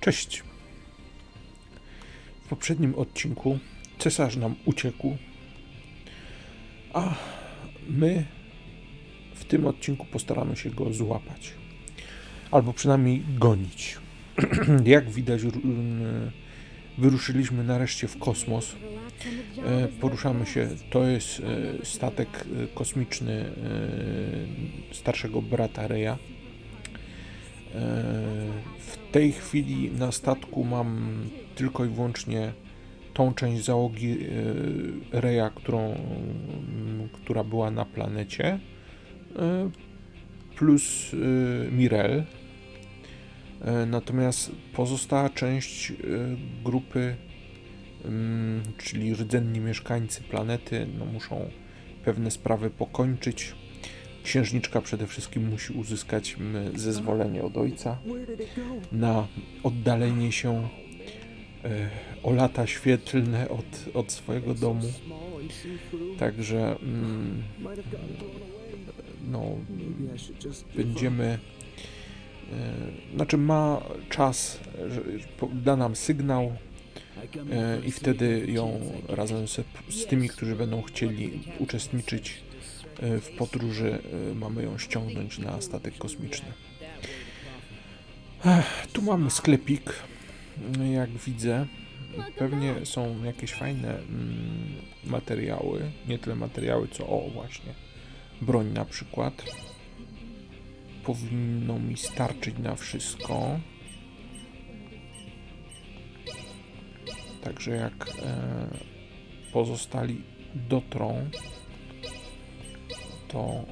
Cześć. W poprzednim odcinku cesarz nam uciekł, a my w tym odcinku postaramy się go złapać. Albo przynajmniej gonić. Jak widać, wyruszyliśmy nareszcie w kosmos. Poruszamy się, to jest statek kosmiczny starszego brata Raya. W tej chwili na statku mam tylko i wyłącznie tą część załogi Raya, która była na planecie, plus Marielle. Natomiast pozostała część grupy, czyli rdzenni mieszkańcy planety, no muszą pewne sprawy pokończyć. Księżniczka przede wszystkim musi uzyskać zezwolenie od ojca na oddalenie się o lata świetlne od swojego domu. Także no, będziemy, znaczy ma czas, da nam sygnał i wtedy ją razem z tymi, którzy będą chcieli uczestniczyć w podróży, mamy ją ściągnąć na statek kosmiczny. Tu mamy sklepik, jak widzę. Pewnie są jakieś fajne materiały, nie tyle materiały, co właśnie broń na przykład. Powinno mi starczyć na wszystko. Także jak pozostali dotrą, to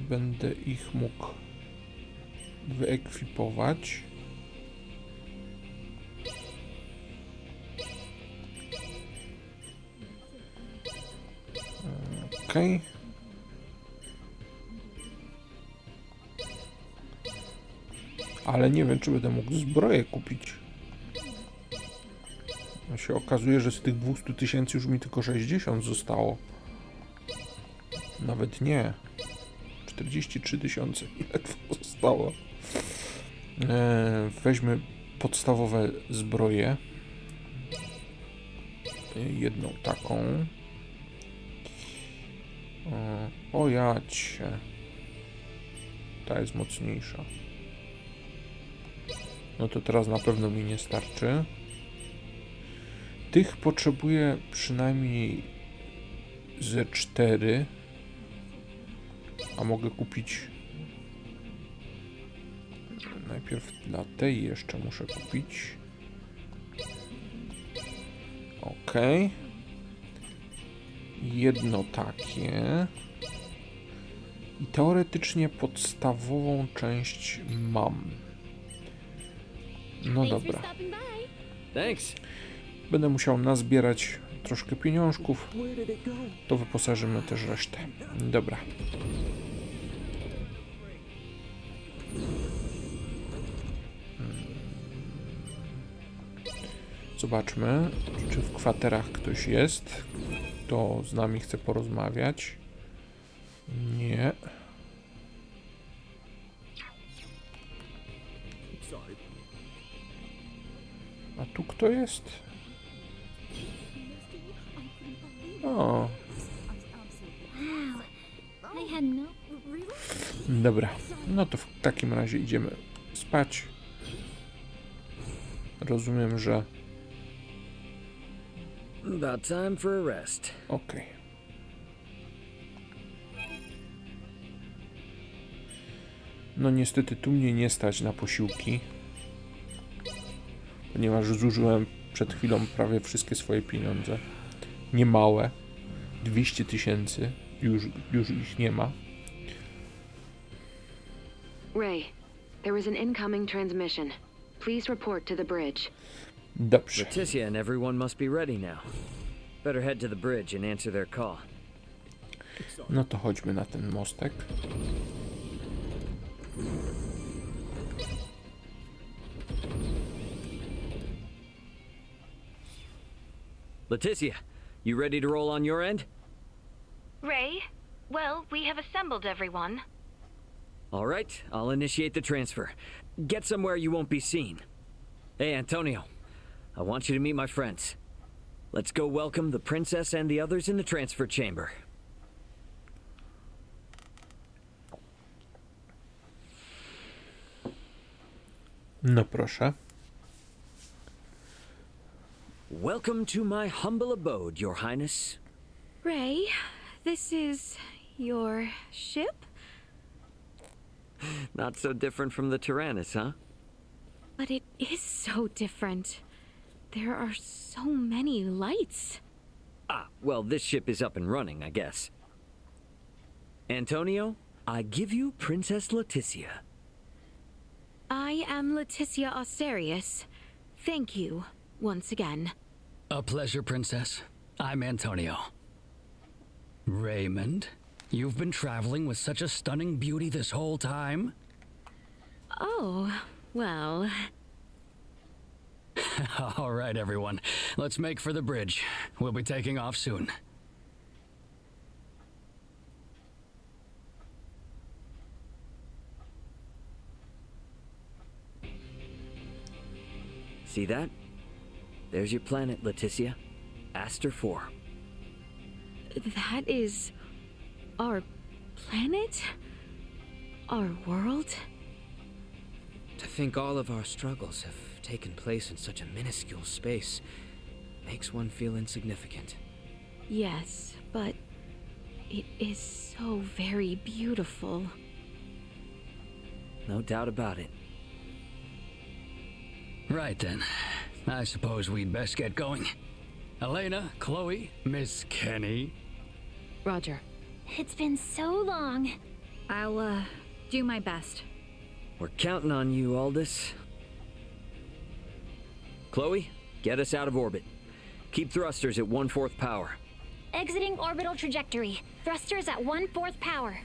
będę ich mógł wyekwipować. Okej. Ale nie wiem, czy będę mógł zbroję kupić. No się okazuje, że z tych 200 000 już mi tylko 60 zostało. Nawet nie. 43 000 ledwo zostało. Weźmy podstawowe zbroje. Jedną taką. O jacie. Ta jest mocniejsza. No to teraz na pewno mi nie starczy. Tych potrzebuję przynajmniej ze 4. A mogę kupić... Najpierw dla tej jeszcze muszę kupić. Okej. Jedno takie. I teoretycznie podstawową część mam. No dobra. Będę musiał nazbierać troszkę pieniążków. To wyposażymy też resztę. Dobra. Zobaczmy, czy w kwaterach ktoś jest, kto z nami chce porozmawiać. Nie. A tu kto jest? O. Dobra, no to w takim razie idziemy spać. Rozumiem, że... Okej. No niestety tu mnie nie stać na posiłki, ponieważ zużyłem przed chwilą prawie wszystkie swoje pieniądze. Niemałe. 200 000. Już ich nie ma. Ray, there is an incoming transmission. Please report to the bridge. Dobrze. Leaticia and everyone must be ready now. Better head to the bridge and answer their call. No to chodźmy na ten mostek. Leaticia, you ready to roll on your end? Ray, well, we have assembled everyone. All right, I'll initiate the transfer. Get somewhere you won't be seen. Hey, Antonio. I want you to meet my friends. Let's go welcome the princess and the others in the transfer chamber. No proszę. Welcome to my humble abode, Your Highness. Ray, this is your ship? Not so different from the Tyrannus, huh? But it is so different. There are so many lights. Ah, well, this ship is up and running, I guess. Antonio, I give you Princess Leaticia. I am Leaticia Austerius. Thank you, once again. A pleasure, Princess. I'm Antonio. Raymond, you've been traveling with such a stunning beauty this whole time? Oh, well... All right, everyone. Let's make for the bridge. We'll be taking off soon. See that? There's your planet, Leaticia. Aster 4. That is... our planet? Our world? To think all of our struggles have taken place in such a minuscule space makes one feel insignificant. Yes, but it is so very beautiful. No doubt about it. Right then. I suppose we'd best get going. Elena, Chloe, Miss Kenny. Roger. It's been so long. I'll, do my best. We're counting on you, Aldous. Chloe, get us out of orbit. Keep thrusters at 1/4 power. Exiting orbital trajectory. Thrusters at 1/4 power.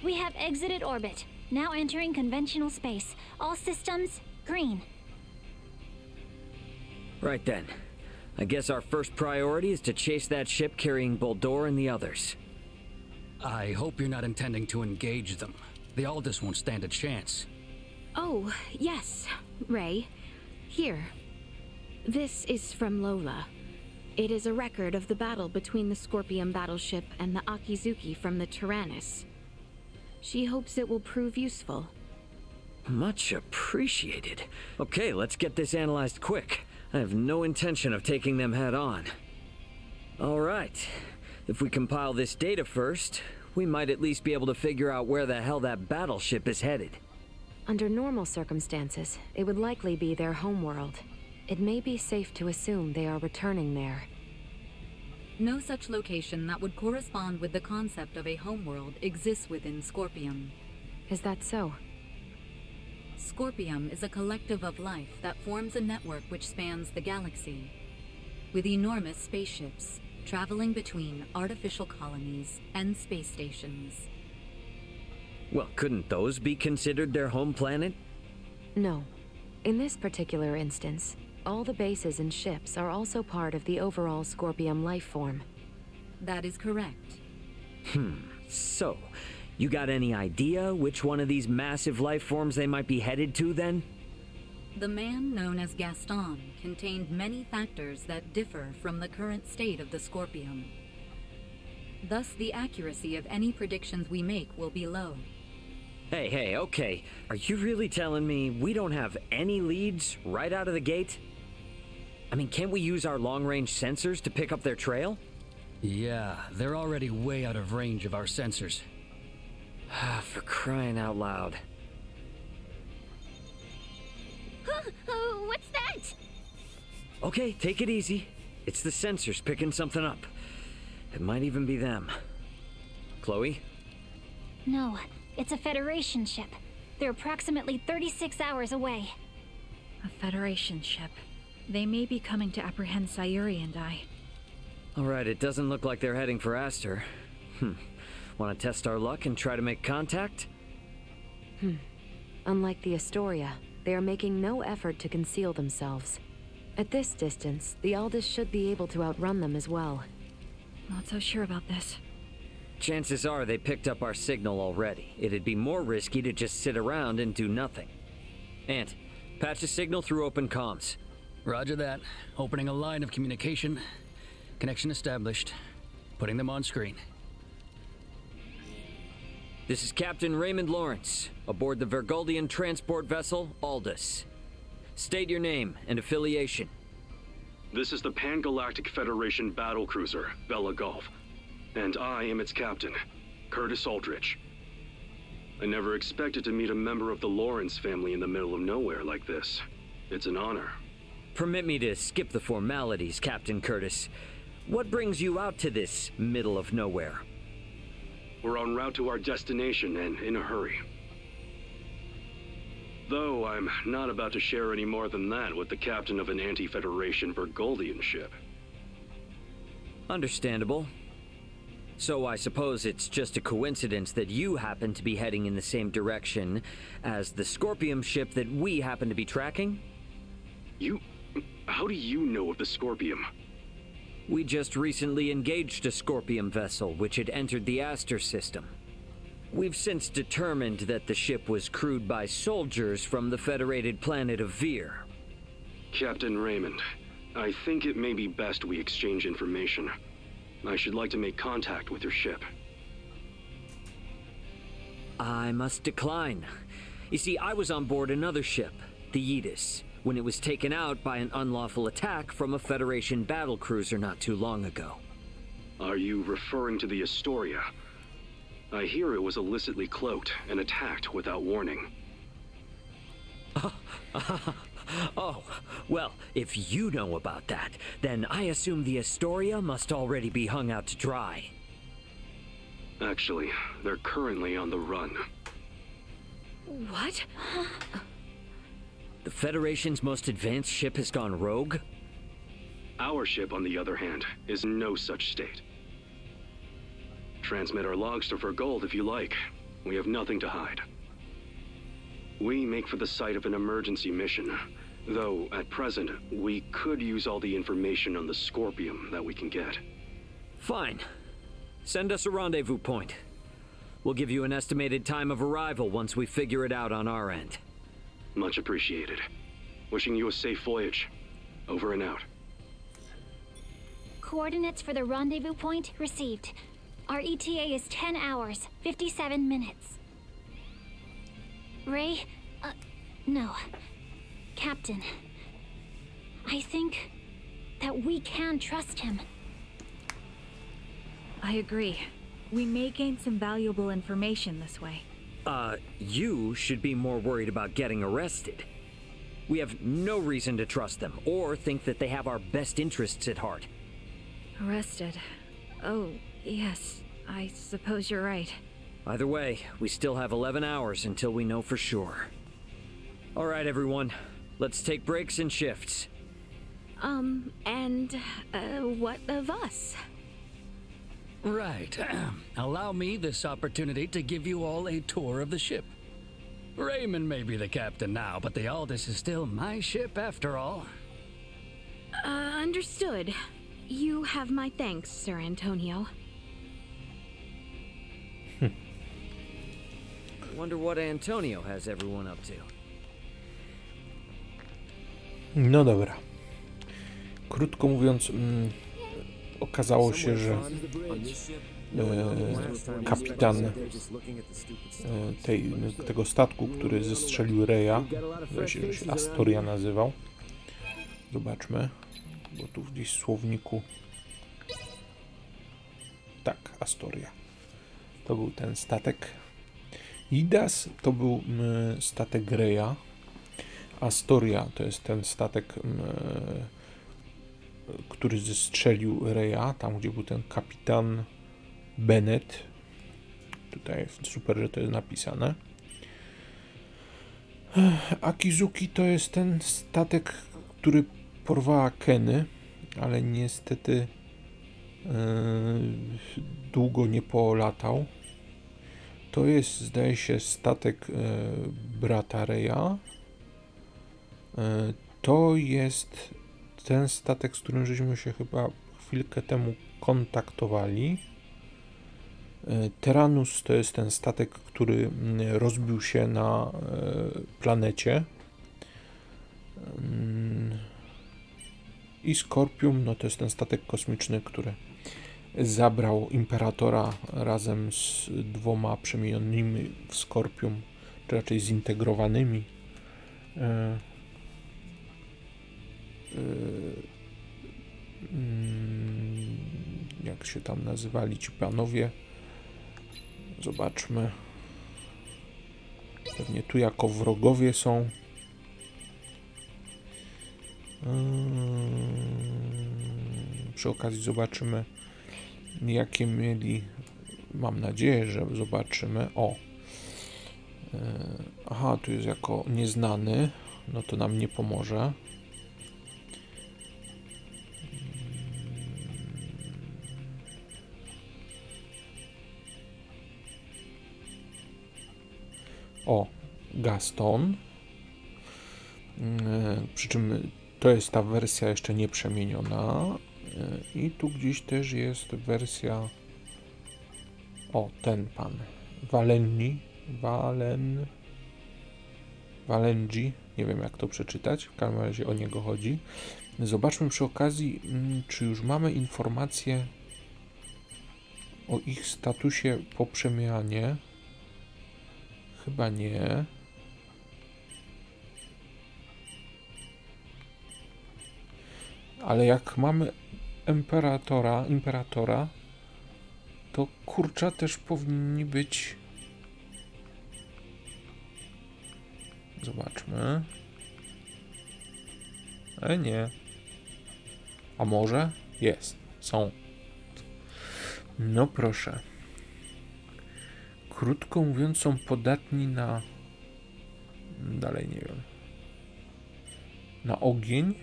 We have exited orbit. Now entering conventional space. All systems green. Right then. I guess our first priority is to chase that ship carrying Boldor and the others. I hope you're not intending to engage them. The Aldous won't stand a chance. Oh, yes, Ray. Here. This is from Lola. It is a record of the battle between the Scorpion battleship and the Akizuki from the Tyrannus. She hopes it will prove useful. Much appreciated. Okay, let's get this analyzed quick. I have no intention of taking them head on. All right. If we compile this data first, we might at least be able to figure out where the hell that battleship is headed. Under normal circumstances, it would likely be their homeworld. It may be safe to assume they are returning there. No such location that would correspond with the concept of a homeworld exists within Scorpion. Is that so? Scorpion is a collective of life that forms a network which spans the galaxy, with enormous spaceships traveling between artificial colonies and space stations. Well, couldn't those be considered their home planet? No. In this particular instance, all the bases and ships are also part of the overall Scorpion life form. That is correct. So, you got any idea which one of these massive life forms they might be headed to, then? The man known as Gaston contained many factors that differ from the current state of the Scorpion. Thus, the accuracy of any predictions we make will be low. Hey, okay. Are you really telling me we don't have any leads right out of the gate? I mean, can't we use our long-range sensors to pick up their trail? Yeah, they're already way out of range of our sensors. For crying out loud. What's that? Okay, take it easy. It's the sensors picking something up. It might even be them. Chloe? No, it's a Federation ship. They're approximately 36 hours away. A Federation ship. They may be coming to apprehend Sayuri and I. Alright, it doesn't look like they're heading for Aster. Want to test our luck and try to make contact? Unlike the Astoria, they are making no effort to conceal themselves. At this distance, the Aldous should be able to outrun them as well. Not so sure about this. Chances are they picked up our signal already. It'd be more risky to just sit around and do nothing. Ant, patch a signal through open comms. Roger that. Opening a line of communication. Connection established. Putting them on screen. This is Captain Raymond Lawrence, aboard the Vergoldian transport vessel, Aldous. State your name and affiliation. This is the Pan-Galactic Federation battlecruiser, Bella Gulf, and I am its captain, Curtis Aldrich. I never expected to meet a member of the Lawrence family in the middle of nowhere like this. It's an honor. Permit me to skip the formalities, Captain Curtis. What brings you out to this middle of nowhere? We're en route to our destination and in a hurry. Though I'm not about to share any more than that with the captain of an anti-Federation Vergoldian ship. Understandable. So I suppose it's just a coincidence that you happen to be heading in the same direction as the Scorpium ship that we happen to be tracking? How do you know of the Scorpium? We just recently engaged a Scorpium vessel which had entered the Aster system. We've since determined that the ship was crewed by soldiers from the federated planet of Vir. Captain Raymond, I think it may be best we exchange information. I should like to make contact with your ship. I must decline. You see, I was on board another ship, the Midas, when it was taken out by an unlawful attack from a Federation battlecruiser not too long ago. Are you referring to the Astoria? I hear it was illicitly cloaked and attacked without warning. Oh, well, if you know about that, then I assume the Astoria must already be hung out to dry. Actually, they're currently on the run. What? The Federation's most advanced ship has gone rogue? Our ship, on the other hand, is in no such state. Transmit our logs to Vergold if you like. We have nothing to hide. We make for the site of an emergency mission, though at present, we could use all the information on the Scorpium that we can get. Fine. Send us a rendezvous point. We'll give you an estimated time of arrival once we figure it out on our end. Much appreciated. Wishing you a safe voyage. Over and out. Coordinates for the rendezvous point received. Our ETA is 10 hours, 57 minutes. Ray? No. Captain. I think that we can trust him. I agree. We may gain some valuable information this way. You should be more worried about getting arrested. We have no reason to trust them, or think that they have our best interests at heart. Arrested? Oh, yes. I suppose you're right. Either way, we still have 11 hours until we know for sure. All right, everyone. Let's take breaks and shifts. What of us? Right. Allow me this opportunity to give you all a tour of the ship. Raymond may be the captain now, but the Aldous is still my ship after all. Understood. You have my thanks, Sir Antonio. Wonder what Antonio has everyone up to. No dobra. Krótko mówiąc, okazało się, że kapitan tego statku, który zestrzelił Raya, że się Astoria nazywał. Zobaczmy, bo tu gdzieś w słowniku. Tak, Astoria. To był ten statek. Midas to był statek Raya. Astoria to jest ten statek, który zestrzelił Raya, tam gdzie był ten kapitan Bennett. Tutaj super, że to jest napisane. Akizuki to jest ten statek, który porwała Kenny, ale niestety długo nie polatał. To jest, zdaje się, statek brata Raya. To jest ten statek, z którym żeśmy się chyba chwilkę temu kontaktowali. Tyrannus to jest ten statek, który rozbił się na planecie. I Skorpium, no to jest ten statek kosmiczny, który zabrał imperatora razem z 2 przemienionymi w Skorpium, czy raczej zintegrowanymi jak się tam nazywali ci panowie. Zobaczmy. Pewnie tu jako wrogowie są. Przy okazji zobaczymy, jakie mieli. Mam nadzieję, że zobaczymy. O. Aha, tu jest jako nieznany. No to nam nie pomoże. O, Gaston. Przy czym to jest ta wersja jeszcze nie przemieniona. I tu gdzieś też jest wersja. O, ten pan. Valengi. Nie wiem, jak to przeczytać. W każdym razie o niego chodzi. Zobaczmy przy okazji, czy już mamy informacje o ich statusie po przemianie. Chyba nie. Ale jak mamy imperatora, to kurcza też powinni być. Zobaczmy. Nie. A może? Jest. Są. No proszę. Krótko mówiąc, są podatni na. Dalej nie wiem. Na ogień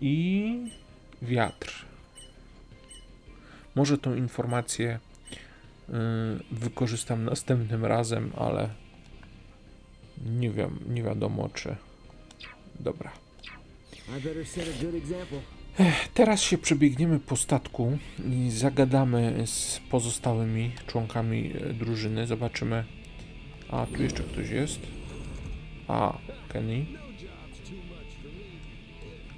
i wiatr. Może tą informację wykorzystam następnym razem, ale nie wiem, nie wiadomo czy. Dobra. Teraz się przebiegniemy po statku i zagadamy z pozostałymi członkami drużyny. Zobaczymy. A, tu jeszcze ktoś jest. A, Kenny.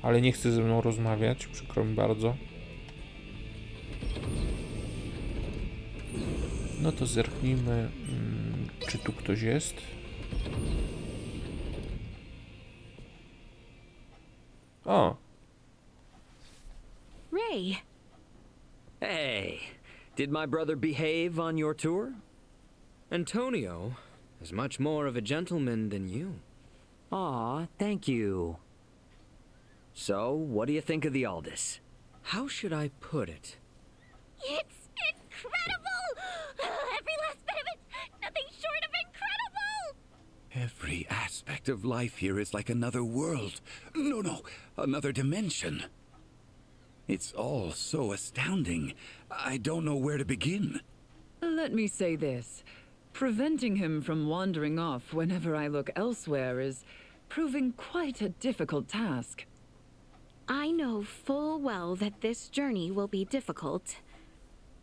Ale nie chce ze mną rozmawiać, przykro mi bardzo. No to zerknijmy, czy tu ktoś jest. O! Ray! Hey, did my brother behave on your tour? Antonio is much more of a gentleman than you. Aw, thank you. So, what do you think of the Aldous? How should I put it? It's incredible! Every last bit of it, nothing short of incredible! Every aspect of life here is like another world. No, another dimension. It's all so astounding. I don't know where to begin. Let me say this. Preventing him from wandering off whenever I look elsewhere is proving quite a difficult task. I know full well that this journey will be difficult,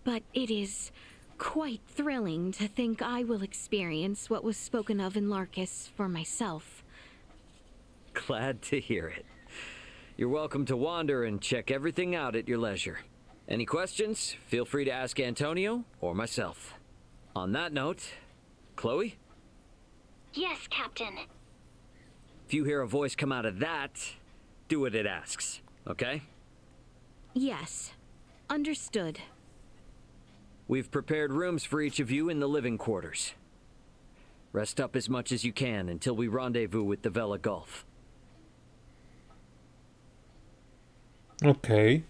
but it is quite thrilling to think I will experience what was spoken of in Larkus for myself. Glad to hear it. You're welcome to wander and check everything out at your leisure. Any questions? Feel free to ask Antonio or myself. On that note, Chloe? Yes, Captain. If you hear a voice come out of that, do what it asks, okay? Yes. Understood. We've prepared rooms for each of you in the living quarters. Rest up as much as you can until we rendezvous with the Vela Gulf. Okej.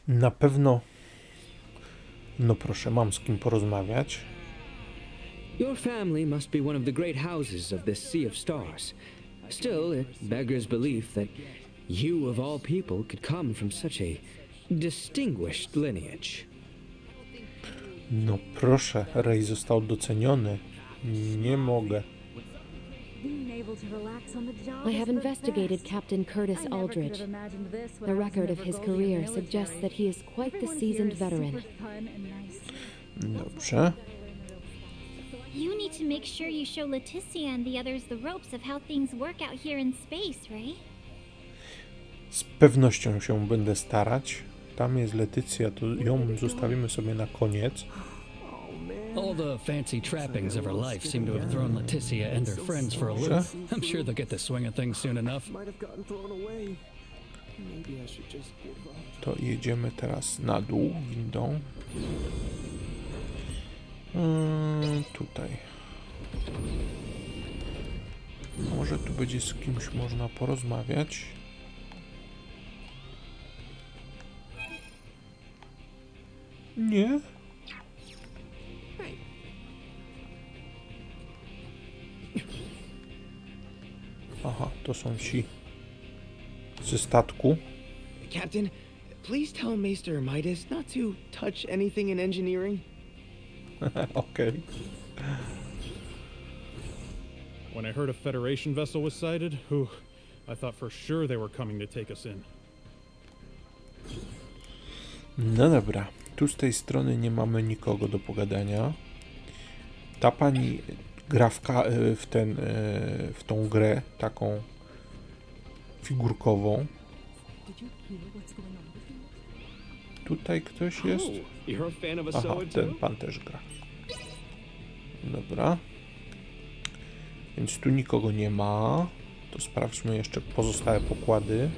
Na pewno. No proszę, mam z kim porozmawiać. Your family must be one of the great houses of this sea of stars. Still, it beggars belief that you of all people could come from such a distinguished lineage. No proszę, Ray został doceniony. Nie mogę. I have investigated Captain Curtis Aldridge. The record of his career suggests that he is quite the seasoned veteran. Dobrze. You need to make sure you show Leaticia and the others the ropes of how things work out here in space, Ray. Z pewnością się będę starać. Tam jest Leaticia, to ją zostawimy sobie na koniec. All the fancy trappings of her life seem to have thrown Leaticia and her friends for a loop. I'm sure they'll get the swing of things soon enough. To jedziemy teraz na dół windą. Tutaj. Może tu będzie z kimś można porozmawiać. Nie? Aha, to są ci ze statku. Captain, please tell Maester Midas not to touch anything in engineering. Okay. When I heard a Federation vessel was sighted, I thought for sure they were coming to take us in. No dobra, tu z tej strony nie mamy nikogo do pogadania. Ta pani gra w tą grę taką figurkową. Tutaj ktoś jest? Aha, ten pan też gra. Dobra. Więc tu nikogo nie ma. To sprawdźmy jeszcze pozostałe pokłady.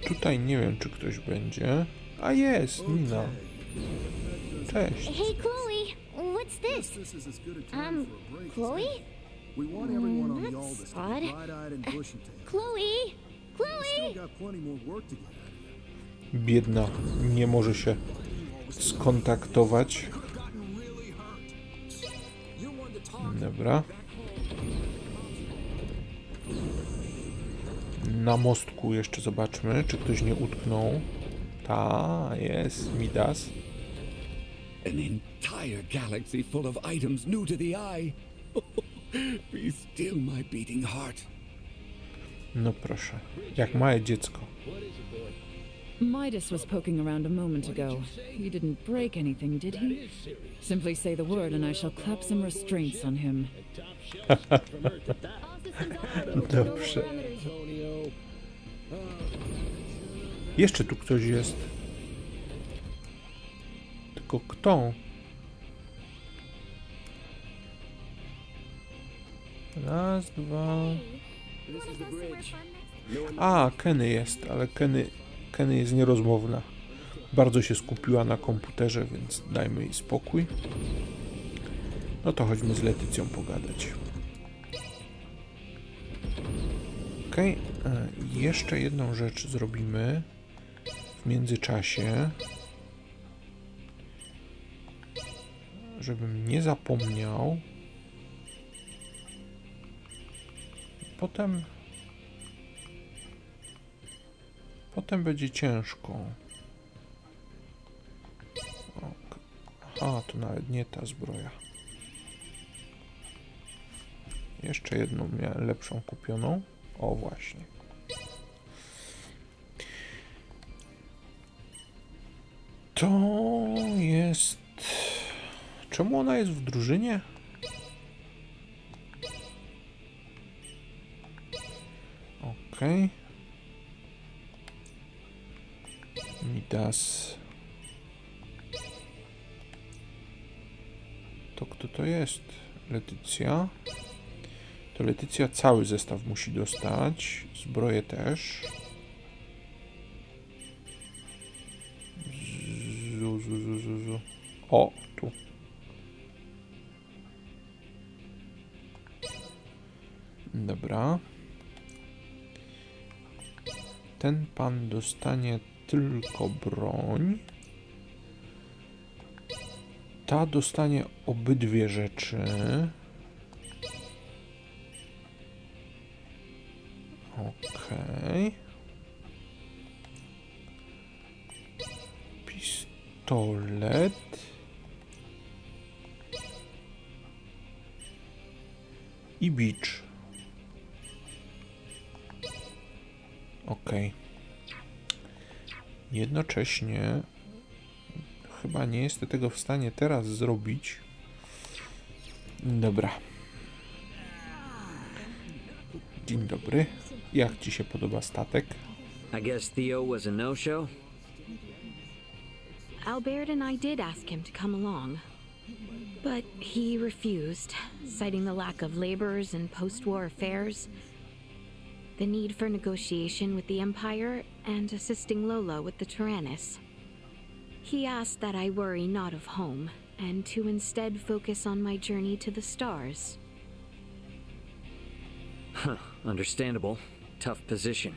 Tutaj nie wiem, czy ktoś będzie. A jest, Nina. Cześć. Hey, Chloe, what's this? Chloe? That's odd. Chloe? Chloe? Biedna, nie może się skontaktować. Dobra. Na mostku jeszcze zobaczmy, czy ktoś nie utknął. Ta, jest Midas. An entire galaxy full of items new to the eye. Be still, my beating heart. No proszę, jak małe dziecko. Midas was poking around a moment ago. He didn't break anything, did he? Simply say the word and I shall clap some restraints on him. Dobrze. Jeszcze tu ktoś jest. Tylko kto? Raz, dwa... A, Kenny jest, ale Kenny jest nierozmowna. Bardzo się skupiła na komputerze, więc dajmy jej spokój. No to chodźmy z Leaticją pogadać. Okej, jeszcze jedną rzecz zrobimy w międzyczasie, żebym nie zapomniał. Potem będzie ciężko. Aha, to nawet nie ta zbroja. Jeszcze jedną miałem lepszą kupioną. O, właśnie. To jest... Czemu ona jest w drużynie? Okej. Midas. To kto to jest? Leaticia. To Leaticia cały zestaw musi dostać. Zbroję też. O, tu. Dobra. Ten pan dostanie tylko broń. Ta dostanie obydwie rzeczy. Okej. Pistolet. i bicz. Okej. Jednocześnie chyba nie jestem tego w stanie teraz zrobić. Dobra. Dzień dobry. Jak ci się podoba statek? I guess Theo was a no-show? Albaird and I did ask him to come along, but he refused, citing the lack of laborers and post-war affairs, the need for negotiation with the Empire, and assisting Lola with the Tyrannus. He asked that I worry not of home, and to instead focus on my journey to the stars. Huh, understandable. Tough position.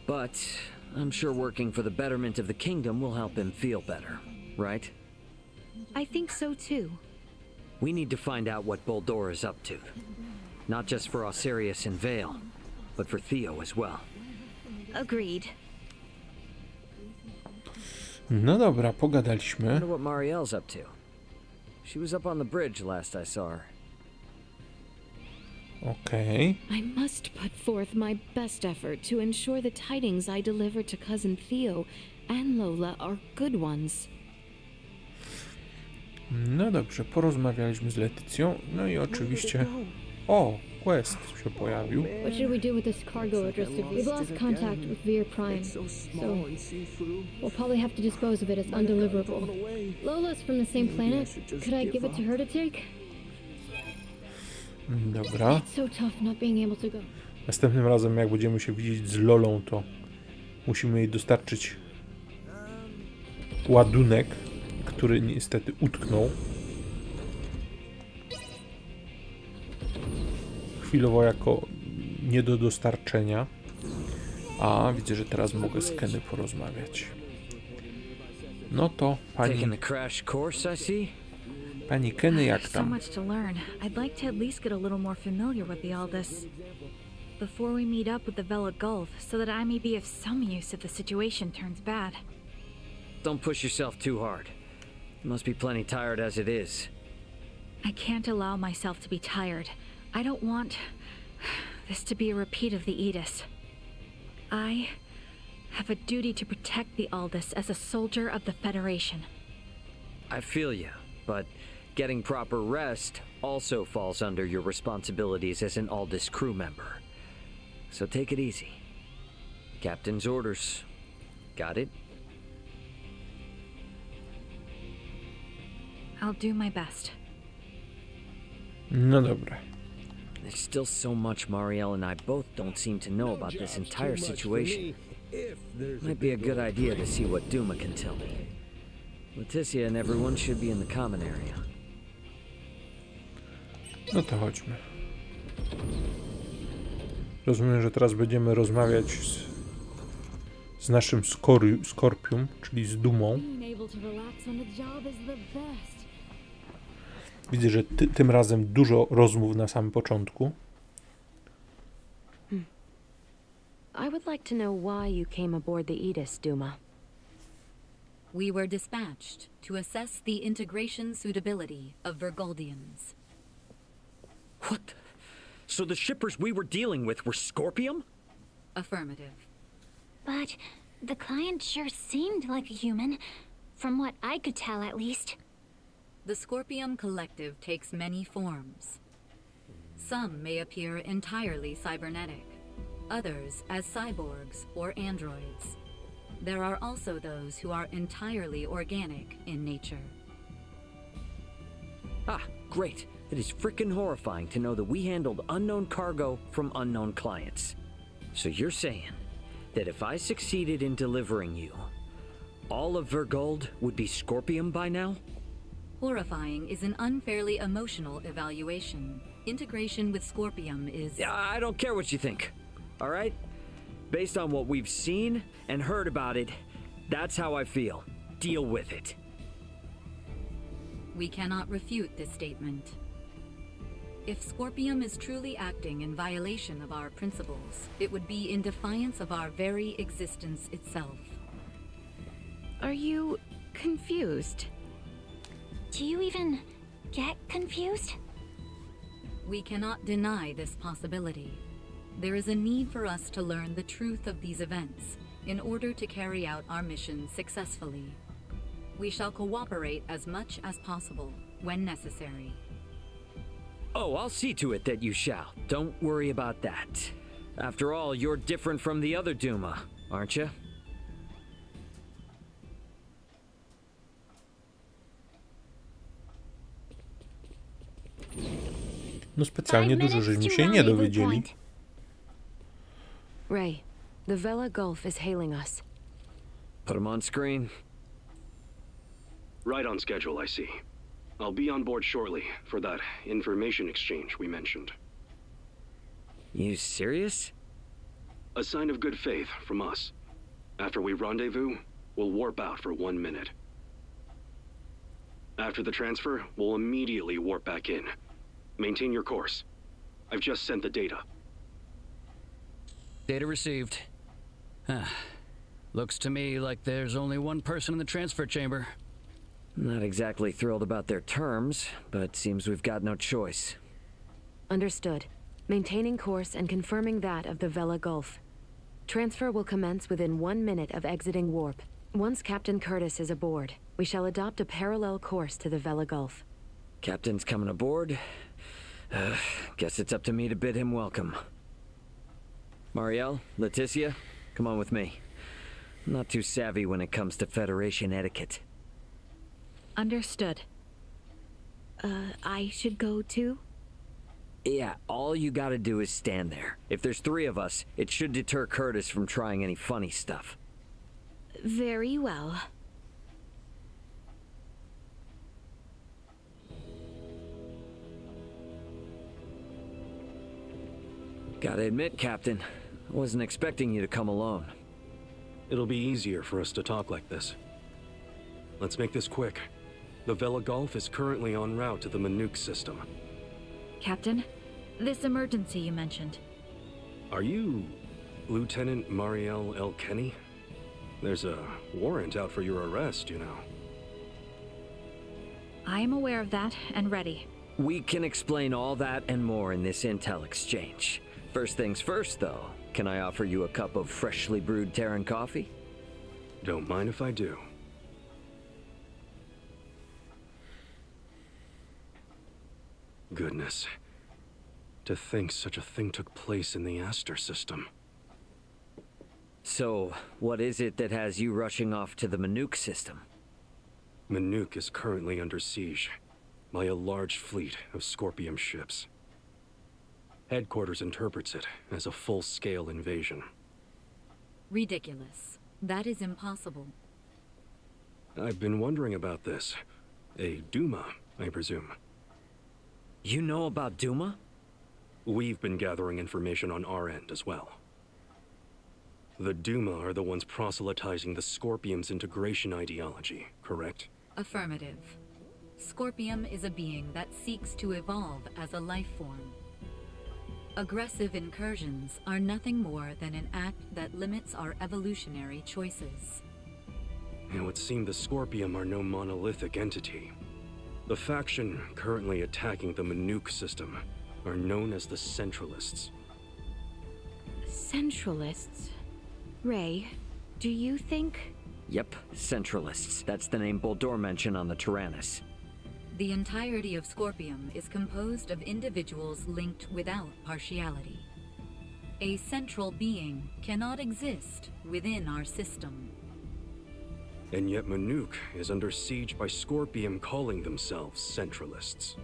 But I'm sure working for the betterment of the kingdom will help him feel better, right? I think so too. We need to find out what Boldor is up to. Not just for Osirius and Vale, but for Theo as well. Agreed. No dobra, pogadaliśmy. I wonder what Marielle's up to. She was up on the bridge last I saw her. Okay. I must put forth my best effort to ensure the tidings I deliver to cousin Theo and Lola are good ones. No dobrze, porozmawialiśmy z Leaticją, no i oczywiście... O, quest się pojawił. What should we do with this cargo addressed to Veer? We've lost contact with Veer Prime, so we'll probably have to dispose of it as undeliverable. Lola's from the same planet. Could I give it to her to take? Dobra. It's so tough not being able to go. Następnym razem, jak będziemy się widzieć z Lolą, to musimy jej dostarczyć ładunek, który niestety utknął. Chwilowo jako nie do dostarczenia. A, widzę, że teraz mogę z Kenny porozmawiać. No to pani... Pani Kenny, jak So tam? much to learn. I'd like to at least get a little more familiar with the Aldous before we meet up with the Vela Gulf, so that I may be of some use if the situation turns bad. Don't push yourself too hard. You must be plenty tired as it is. I can't allow myself to be tired. I don't want this to be a repeat of the Edis. I have a duty to protect the Aldous as a soldier of the Federation. I feel you, but getting proper rest also falls under your responsibilities as an Aldous crew member. So take it easy. Captain's orders. Got it? I'll do my best. No dobra. There's still so much Marielle and I both don't seem to know about this entire situation. Might be a good idea to see what Duma can tell me. Leaticia and everyone should be in the common area. No to chodźmy. Rozumiem, że teraz będziemy rozmawiać z naszym Skorpium, czyli z Dumą. Widzę, że tym razem dużo rozmów na samym początku. I would like to know why you came aboard the Edis, Duma. We were dispatched to assess the integration suitability of Vergoldians. What? So the shippers we were dealing with were Scorpium? Affirmative. But the client sure seemed like a human, from what I could tell at least. The Scorpium Collective takes many forms. Some may appear entirely cybernetic, others as cyborgs or androids. There are also those who are entirely organic in nature. Ah, great. It is frickin' horrifying to know that we handled unknown cargo from unknown clients. So you're saying that if I succeeded in delivering you, all of Vergold would be Scorpium by now? Horrifying is an unfairly emotional evaluation. Integration with Scorpium is... Yeah, I don't care what you think, all right? Based on what we've seen and heard about it, that's how I feel. Deal with it. We cannot refute this statement. If Scorpium is truly acting in violation of our principles, it would be in defiance of our very existence itself. Are you confused? Do you even get confused? We cannot deny this possibility. There is a need for us to learn the truth of these events in order to carry out our mission successfully. We shall cooperate as much as possible when necessary. Oh, I'll see to it that you shall. Don't worry about that. After all, you're different from the other Duma, aren't you? No specjalnie dużo żeśmy się nie dowiedzieli. Ray, the Vela Gulf is hailing us. Put him on screen. Right on schedule, I see. I'll be on board shortly for that information exchange we mentioned. You serious? A sign of good faith from us. After we rendezvous, we'll warp out for 1 minute. After the transfer, we'll immediately warp back in. Maintain your course. I've just sent the data. Data received. Looks to me like there's only one person in the transfer chamber. Not exactly thrilled about their terms, but seems we've got no choice. Understood. Maintaining course and confirming that of the Vela Gulf. Transfer will commence within 1 minute of exiting warp. Once Captain Curtis is aboard, we shall adopt a parallel course to the Vela Gulf. Captain's coming aboard. Guess it's up to me to bid him welcome. Marielle, Leaticia, come on with me. I'm not too savvy when it comes to Federation etiquette. Understood. I should go too? Yeah, all you gotta do is stand there. If there's 3 of us, it should deter Curtis from trying any funny stuff. Very well. Gotta admit, Captain, I wasn't expecting you to come alone. It'll be easier for us to talk like this. Let's make this quick. The Vela Gulf is currently en route to the Manuk system. Captain, this emergency you mentioned. Are you Lieutenant Marielle L. Kenny? There's a warrant out for your arrest, you know. I am aware of that and ready. We can explain all that and more in this intel exchange. First things first, though. Can I offer you a cup of freshly brewed Terran coffee? Don't mind if I do. Goodness. To think such a thing took place in the Aster system. So, what is it that has you rushing off to the Manuk system? Manuk is currently under siege by a large fleet of Scorpium ships. Headquarters interprets it as a full-scale invasion. Ridiculous. That is impossible. I've been wondering about this. A Duma, I presume. You know about Duma? We've been gathering information on our end as well. The Duma are the ones proselytizing the Scorpium's integration ideology, correct? Affirmative. Scorpium is a being that seeks to evolve as a life form. Aggressive incursions are nothing more than an act that limits our evolutionary choices. It would seem the Scorpium are no monolithic entity. The faction currently attacking the Manuk system are known as the Centralists. Centralists? Ray, do you think... Yep, Centralists. That's the name Boldor mentioned on the Tyrannus. The entirety of Scorpium is composed of individuals linked without partiality. A central being cannot exist within our system. And yet Manuk is under siege by Scorpium calling themselves Centralists.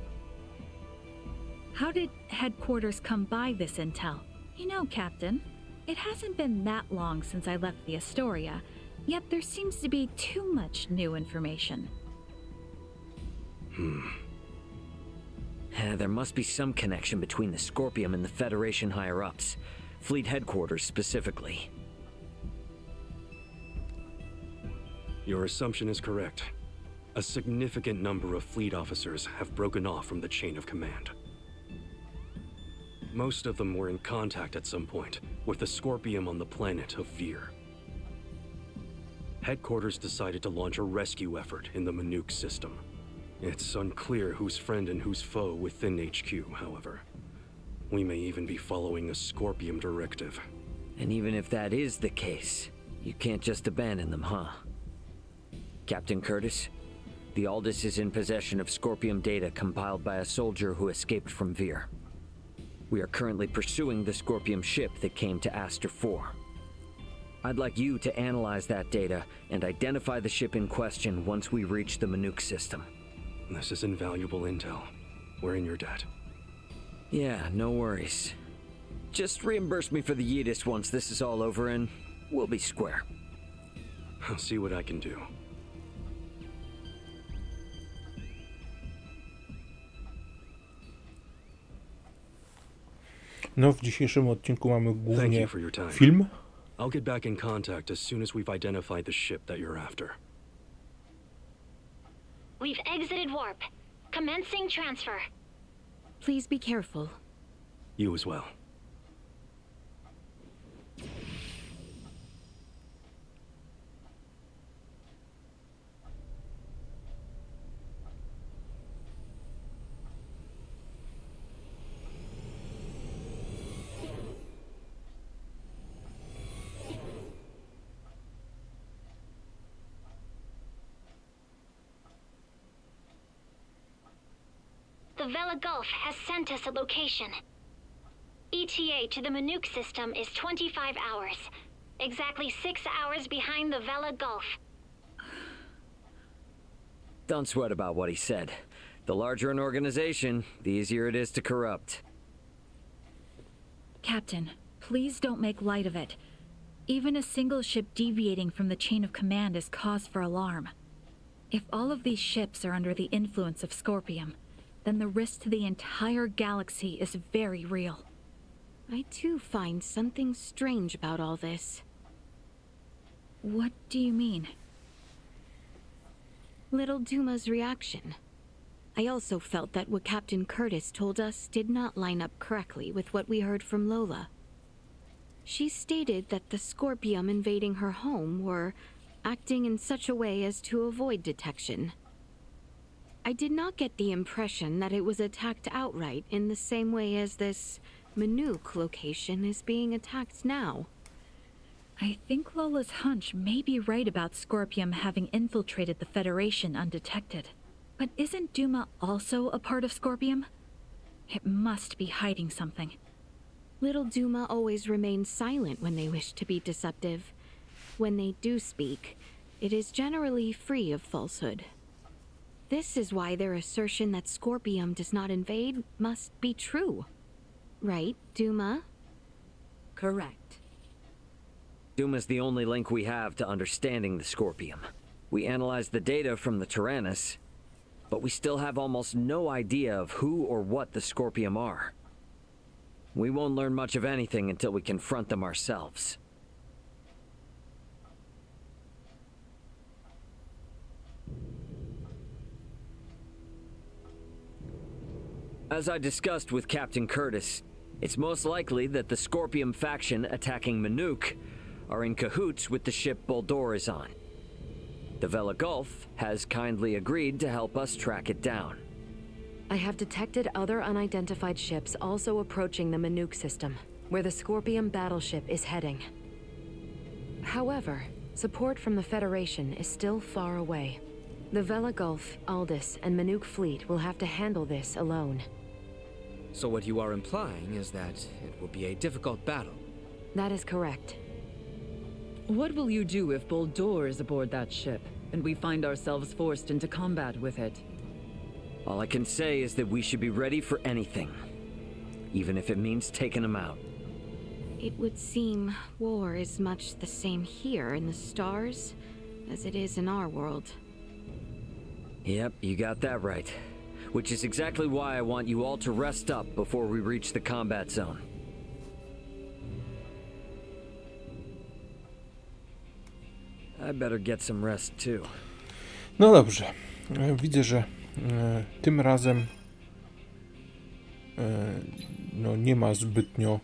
How did headquarters come by this intel? You know, Captain, it hasn't been that long since I left the Astoria, yet there seems to be too much new information. There must be some connection between the Scorpium and the Federation higher-ups. Fleet headquarters specifically. Your assumption is correct. A significant number of fleet officers have broken off from the chain of command. Most of them were in contact at some point with the Scorpium on the planet of Vir. Headquarters decided to launch a rescue effort in the Manuk system. It's unclear who's friend and who's foe within HQ, however. We may even be following a Scorpium directive. And even if that is the case, you can't just abandon them, huh? Captain Curtis, the Aldous is in possession of Scorpium data compiled by a soldier who escaped from Vir. We are currently pursuing the Scorpium ship that came to Aster 4. I'd like you to analyze that data and identify the ship in question once we reach the Manuk system. This is invaluable intel. We're in your debt. Yeah, no worries. Just reimburse me for the Yidis once this is all over and we'll be square. I'll see what I can do. No, w dzisiejszym odcinku mamy głównie film. I'll get back in contact as soon as we've identified the ship that you're after. We've exited warp. Commencing transfer. Please be careful. You as well. The Vela Gulf has sent us a location. ETA to the Manuk system is 25 hours. Exactly 6 hours behind the Vela Gulf. Don't sweat about what he said. The larger an organization, the easier it is to corrupt. Captain, please don't make light of it. Even a single ship deviating from the chain of command is cause for alarm. If all of these ships are under the influence of Scorpium, then the risk to the entire galaxy is very real. I too find something strange about all this. What do you mean? Little Duma's reaction. I also felt that what Captain Curtis told us did not line up correctly with what we heard from Lola. She stated that the Scorpium invading her home were acting in such a way as to avoid detection. I did not get the impression that it was attacked outright in the same way as this Manuk location is being attacked now. I think Lola's hunch may be right about Scorpium having infiltrated the Federation undetected. But isn't Duma also a part of Scorpium? It must be hiding something. Little Duma always remains silent when they wish to be deceptive. When they do speak, it is generally free of falsehood. This is why their assertion that Scorpium does not invade must be true. Right, Duma? Correct. Duma's the only link we have to understanding the Scorpium. We analyzed the data from the Tyrannus, but we still have almost no idea of who or what the Scorpium are. We won't learn much of anything until we confront them ourselves. As I discussed with Captain Curtis, it's most likely that the Scorpium faction attacking Manuk are in cahoots with the ship Boldor is on. The Vela Gulf has kindly agreed to help us track it down. I have detected other unidentified ships also approaching the Manuk system, where the Scorpium battleship is heading. However, support from the Federation is still far away. The Vela Gulf, Aldous, and Manuk fleet will have to handle this alone. So what you are implying is that it will be a difficult battle. That is correct. What will you do if Boldor is aboard that ship, and we find ourselves forced into combat with it? All I can say is that we should be ready for anything, even if it means taking them out. It would seem war is much the same here in the stars as it is in our world. Yep, you got that right. Which is exactly why I want you all to rest up before we reach the combat zone. I better get some rest too. No dobrze. Widzę, że tym razem no nie ma zbytnio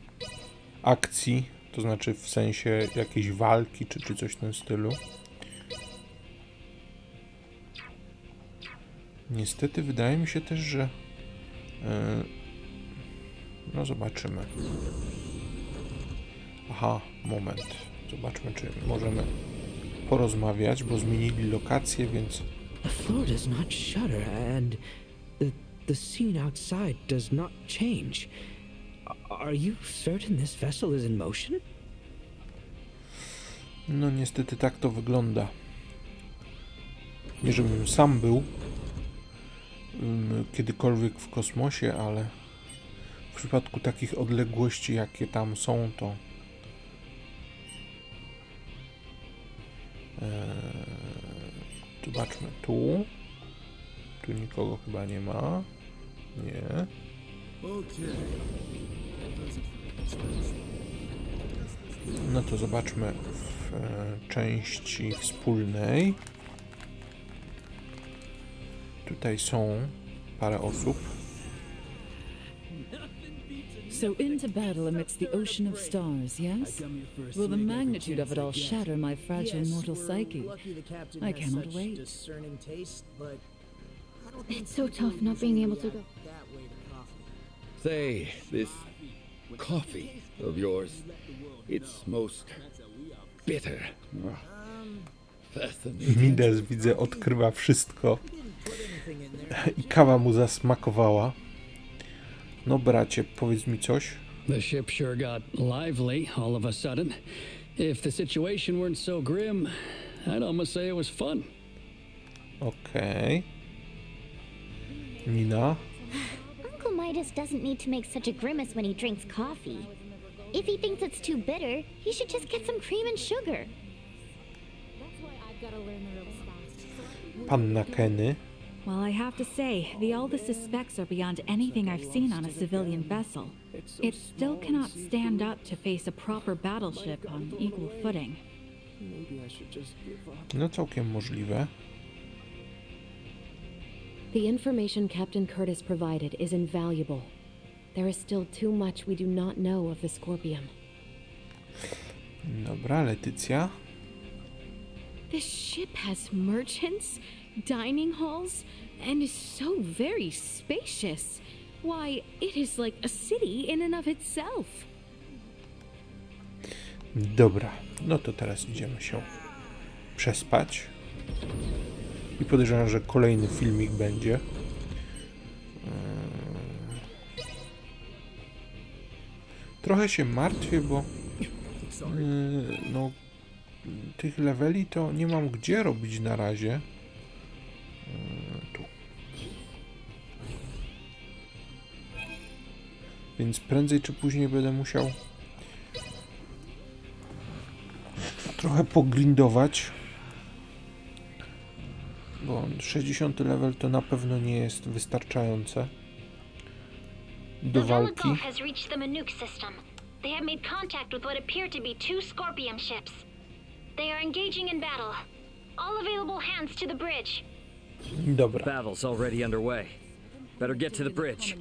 akcji, to znaczy w sensie jakiejś walki czy coś w tym stylu. Niestety wydaje mi się też, że No zobaczymy. Aha, moment. Zobaczmy, czy możemy porozmawiać, bo zmienili lokację, więc... The floor does not shudder and the scene outside does not change. Are you certain this vessel is in motion? No niestety tak to wygląda. Nie żebym sam był kiedykolwiek w kosmosie, ale w przypadku takich odległości, jakie tam są, to zobaczmy tu. Tu nikogo chyba nie ma. Nie. No to zobaczmy w części wspólnej. Tutaj są parę osób. So into battle amidst the ocean of stars, yes? Will the magnitude of it all shatter my fragile mortal psyche? I cannot wait. It's so tough not being able to go. Say, this coffee of yours, it's most bitter. Fascinating. Midas, widzę, odkrywa wszystko. I kawa mu zasmakowała. No bracie, powiedz mi coś. The ship sure got lively all of a sudden. If the situation weren't so grim, I'd almost say it was fun. Okej. Nina. Uncle Midas doesn't need to make such a grimace when he drinks coffee. If he thinks it's too bitter, he should just get some cream and sugar. Panna Kenny. Well, I have to say, the Aldous' specs are beyond anything I've seen on a civilian vessel. It still cannot stand up to face a proper battleship on equal footing. No całkiem możliwe. The information Captain Curtis provided is invaluable. There is still too much we do not know of the Scorpion. Dobra, Leaticia. This ship has merchants, dining halls, and is so very spacious. Why, it is like a city in and of itself. Dobra, no to teraz idziemy się przespać. I podejrzewam, że kolejny filmik będzie. Trochę się martwię, bo no, tych leveli to nie mam gdzie robić na razie. Tu. Więc prędzej czy później będę musiał trochę pogrindować. Bo 60 level to na pewno nie jest wystarczające do walki. The Golf has reached the Manuk system. They have made contact with what appear to be 2 Scorpion ships. They are engaging in battle. All available hands to the bridge. Dobra. Battle's already underway. Better get to the bridge.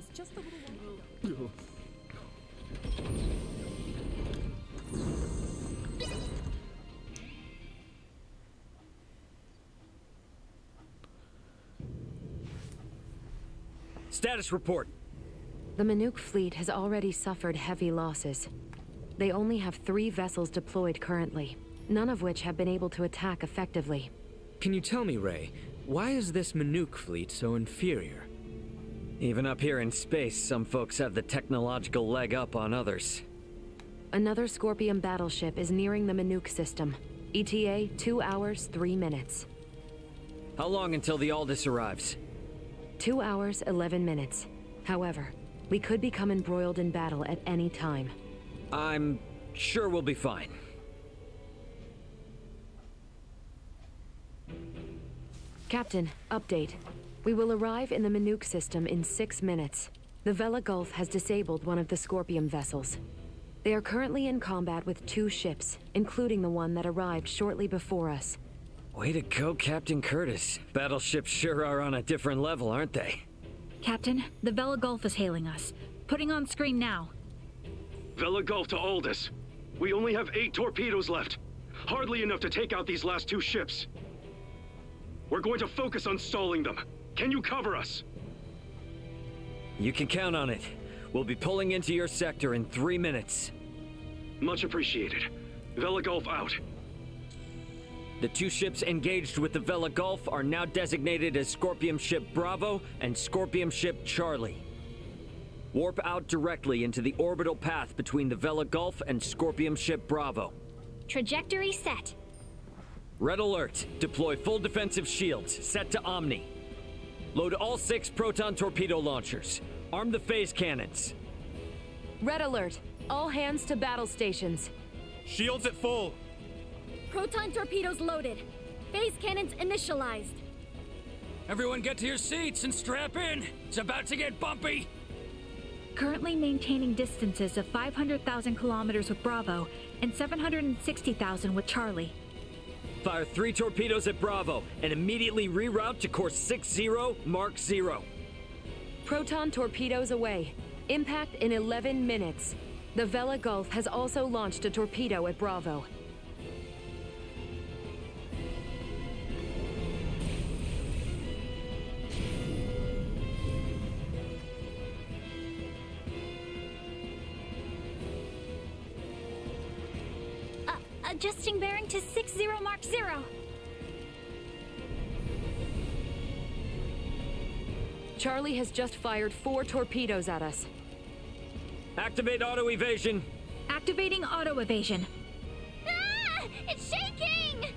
Status report. The Manuk fleet has already suffered heavy losses. They only have 3 vessels deployed currently, none of which have been able to attack effectively. Can you tell me, Ray, why is this Manuk fleet so inferior? Even up here in space, some folks have the technological leg up on others. Another Scorpion battleship is nearing the Manuk system. ETA 2 hours, 3 minutes. How long until the Aldous arrives? 2 hours, 11 minutes. However, we could become embroiled in battle at any time. I'm sure we'll be fine. Captain, update. We will arrive in the Manuk system in 6 minutes. The Vela Gulf has disabled one of the Scorpion vessels. They are currently in combat with 2 ships, including the one that arrived shortly before us. Way to go, Captain Curtis. Battleships sure are on a different level, aren't they? Captain, the Vela Gulf is hailing us. Putting on screen now. Vela Gulf to Aldous. We only have 8 torpedoes left. Hardly enough to take out these last 2 ships. We're going to focus on stalling them. Can you cover us? You can count on it. We'll be pulling into your sector in 3 minutes. Much appreciated. Vela Gulf out. The 2 ships engaged with the Vela Gulf are now designated as Scorpion Ship Bravo and Scorpion Ship Charlie. Warp out directly into the orbital path between the Vela Gulf and Scorpion Ship Bravo. Trajectory set. Red alert. Deploy full defensive shields, set to Omni. Load all 6 proton torpedo launchers. Arm the phase cannons. Red alert. All hands to battle stations. Shields at full. Proton torpedoes loaded. Phase cannons initialized. Everyone get to your seats and strap in. It's about to get bumpy. Currently maintaining distances of 500,000 kilometers with Bravo and 760,000 with Charlie. Fire 3 torpedoes at Bravo and immediately reroute to course 60 Mark 0. Proton torpedoes away. Impact in 11 minutes. The Vela Gulf has also launched a torpedo at Bravo. Adjusting bearing to 60 Mark 0. Charlie has just fired 4 torpedoes at us. Activate auto evasion. Activating auto evasion. Ah! It's shaking!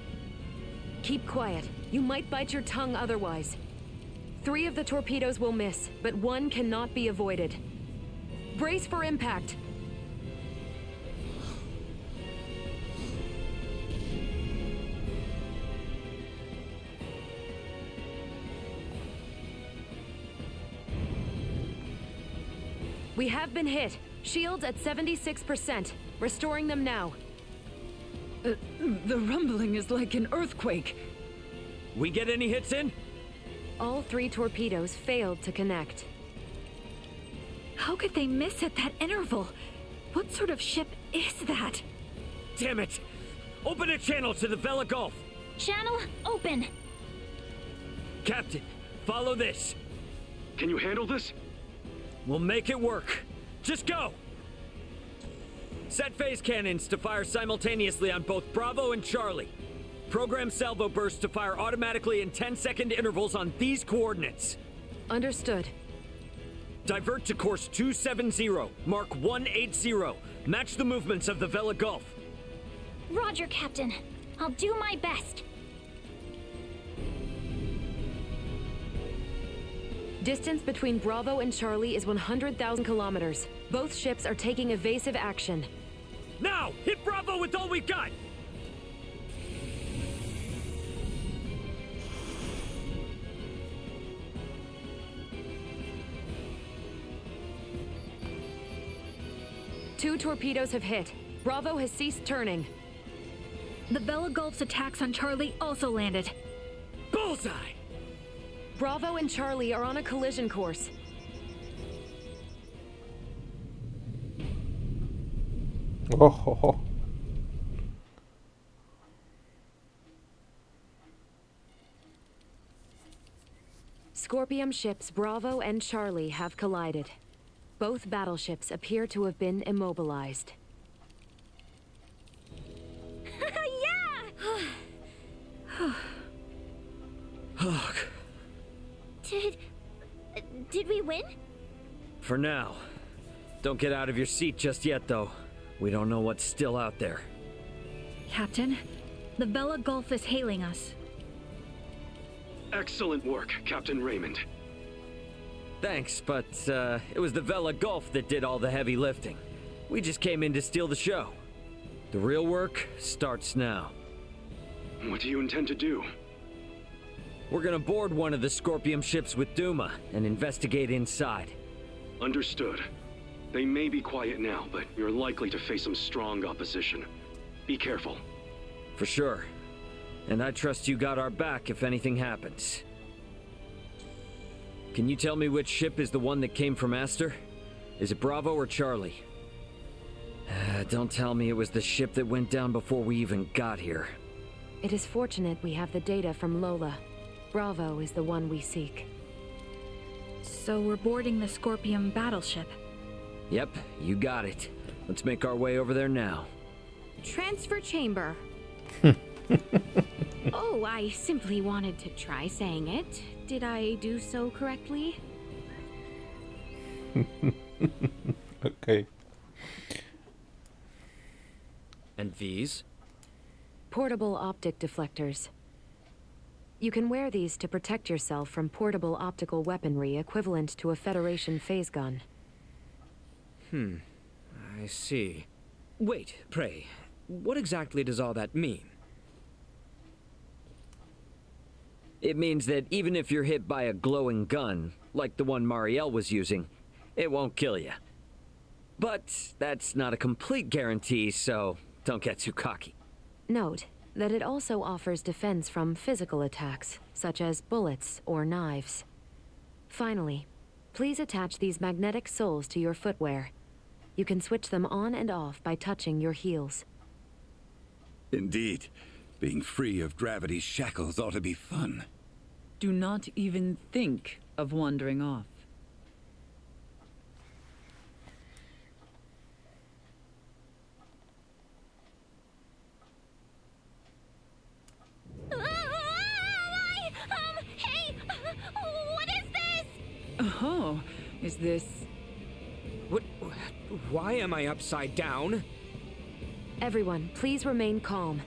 Keep quiet. You might bite your tongue otherwise. 3 of the torpedoes will miss, but 1 cannot be avoided. Brace for impact. We have been hit. Shields at 76%. Restoring them now. The rumbling is like an earthquake. We get any hits in? All 3 torpedoes failed to connect. How could they miss at that interval? What sort of ship is that? Damn it! Open a channel to the Vela Gulf. Channel open. Captain, follow this. Can you handle this? We'll make it work. Just go! Set phase cannons to fire simultaneously on both Bravo and Charlie. Program salvo bursts to fire automatically in 10-second intervals on these coordinates. Understood. Divert to course 270, Mark 180. Match the movements of the Vela Gulf. Roger, Captain. I'll do my best. Distance between Bravo and Charlie is 100,000 kilometers. Both ships are taking evasive action. Now! Hit Bravo with all we've got! Two torpedoes have hit. Bravo has ceased turning. The Vela Gulf's attacks on Charlie also landed. Bullseye! Bravo and Charlie are on a collision course. Oh, ho, ho. Scorpion ships Bravo and Charlie have collided. Both battleships appear to have been immobilized. Yeah! Did we win? For now. Don't get out of your seat just yet, though. We don't know what's still out there. Captain, the Vela Gulf is hailing us. Excellent work, Captain Raymond. Thanks, but it was the Vela Gulf that did all the heavy lifting. We just came in to steal the show. The real work starts now. What do you intend to do? We're gonna board one of the Scorpion ships with Duma and investigate inside. Understood. They may be quiet now, but you're likely to face some strong opposition. Be careful. For sure. And I trust you got our back if anything happens. Can you tell me which ship is the one that came from Aster? Is it Bravo or Charlie? Don't tell me it was the ship that went down before we even got here. It is fortunate we have the data from Lola. Bravo is the one we seek. So we're boarding the Scorpion battleship. Yep, you got it. Let's make our way over there now. Transfer chamber. Oh, I simply wanted to try saying it. Did I do so correctly? Okay. And these? Portable optic deflectors. You can wear these to protect yourself from portable optical weaponry equivalent to a Federation phase gun. I see. Wait, pray, what exactly does all that mean? It means that even if you're hit by a glowing gun, like the one Marielle was using, it won't kill you. But that's not a complete guarantee, so don't get too cocky. Note that it also offers defense from physical attacks, such as bullets or knives. Finally, please attach these magnetic soles to your footwear. You can switch them on and off by touching your heels. Indeed. Being free of gravity's shackles ought to be fun. Do not even think of wandering off. Hey, what is this? Oh, is this... What? Why am I upside down? Everyone, please remain calm.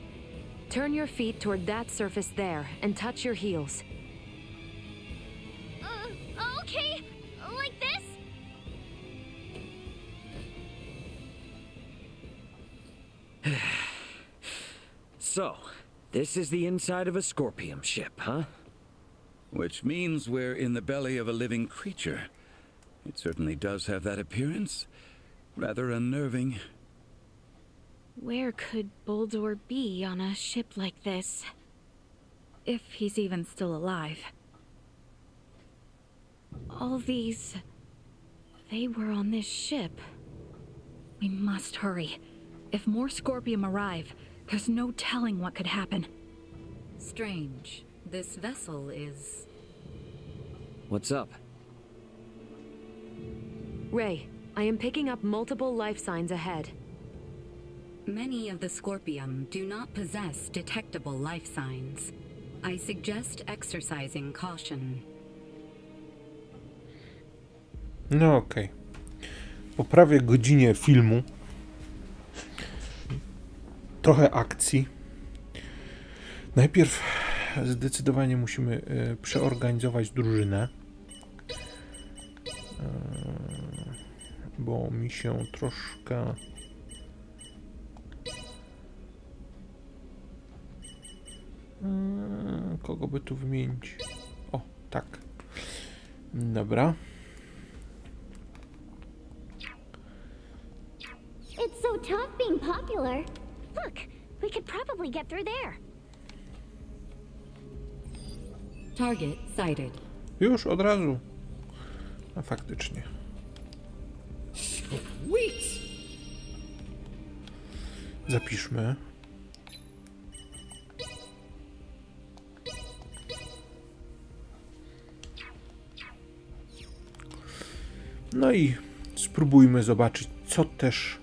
Turn your feet toward that surface there and touch your heels. Okay, like this? So, this is the inside of a Scorpium ship, huh? Which means we're in the belly of a living creature. It certainly does have that appearance. Rather unnerving. Where could Boldor be on a ship like this? If he's even still alive. All these... they were on this ship. We must hurry. If more Scorpium arrive, there's no telling what could happen. Strange. This vessel is... What's up? Ray, I am picking up multiple life signs ahead. Many of the Scorpium do not possess detectable life signs. I suggest exercising caution. No okej. Po prawie godzinie filmu trochę akcji. Najpierw zdecydowanie musimy przeorganizować drużynę, bo mi się troszkę kogo by tu wymienić? O, tak. Dobra. It's so tough being popular. Look, we could probably get through there. Target sighted. Już od razu. A faktycznie. Zapiszmy. No i spróbujmy zobaczyć, co też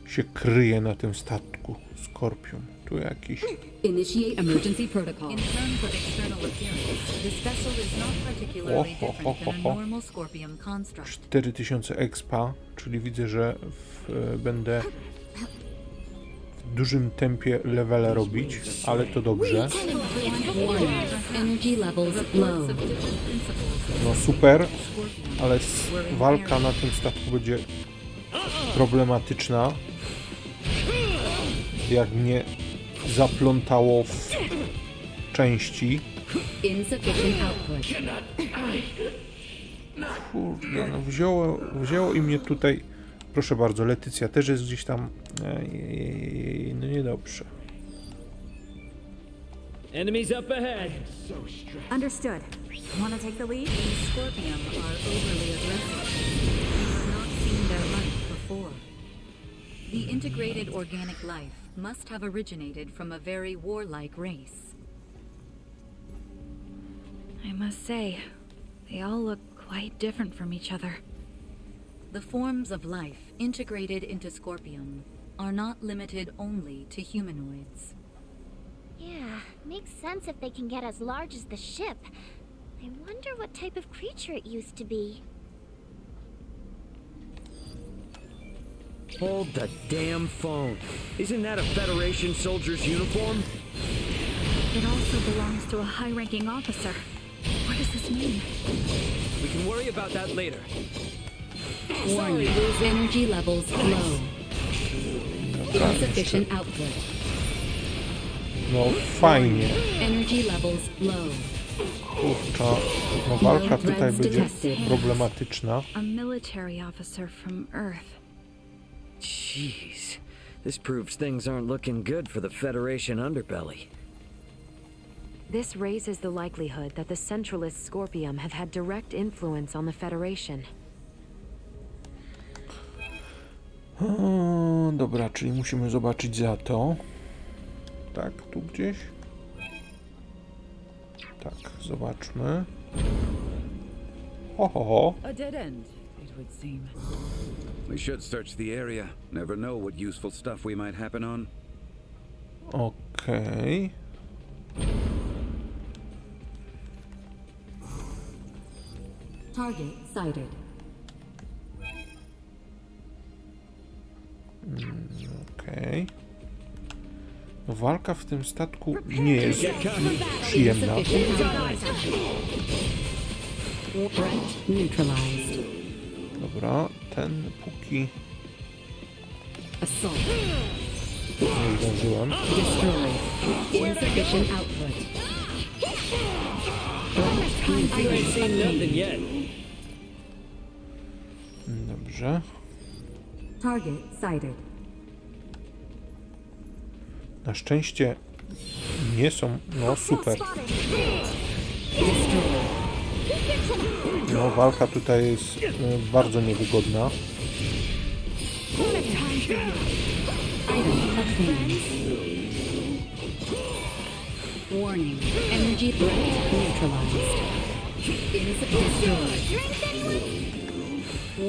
się kryje na tym statku Scorpium. Tu jakiś... Initiate emergency protocol. In terms of external appearance, this vessel is not particularly different than a normal Scorpium construct. 4000 expa, czyli widzę, że będę w dużym tempie levele robić, ale to dobrze. No super, ale walka na tym statku będzie problematyczna. Jak mnie zaplątało w części. Kurde, no wzięło i mnie tutaj. Proszę bardzo, Leaticia też jest gdzieś tam. No niedobrze. Enemies up ahead. Understood. Want to take the lead? These Scorpium are overly aggressive. We have not seen their like before. The integrated organic life must have originated from a very warlike race. I must say, they all look quite different from each other. The forms of life integrated into Scorpium are not limited only to humanoids. Yeah, makes sense if they can get as large as the ship. I wonder what type of creature it used to be. Hold the damn phone. Isn't that a Federation soldier's uniform? It also belongs to a high-ranking officer. What does this mean? We can worry about that later. Warning, energy levels low. Insufficient output. No fajnie. Energy levels low. Kurczę, no walka tutaj będzie problematyczna. A military officer from Earth. Jeez, this proves things aren't looking good for the Federation underbelly. This raises the likelihood that the Centralist Scorpium have had direct influence on the Federation. O, dobra, czyli musimy zobaczyć za to. Tak, tu gdzieś? Tak, zobaczmy. Ho, ho, ho. A dead end, it would seem. We should search the area. Never know what useful stuff we might happen on. Okej. Target sighted. Okej. No, walka w tym statku nie jest przyjemna. Dobra, ten póki nie zdążyłem. Dobrze. Target sighted. Na szczęście nie są, no super. No walka tutaj jest bardzo niewygodna. Warning, energy threat neutralized.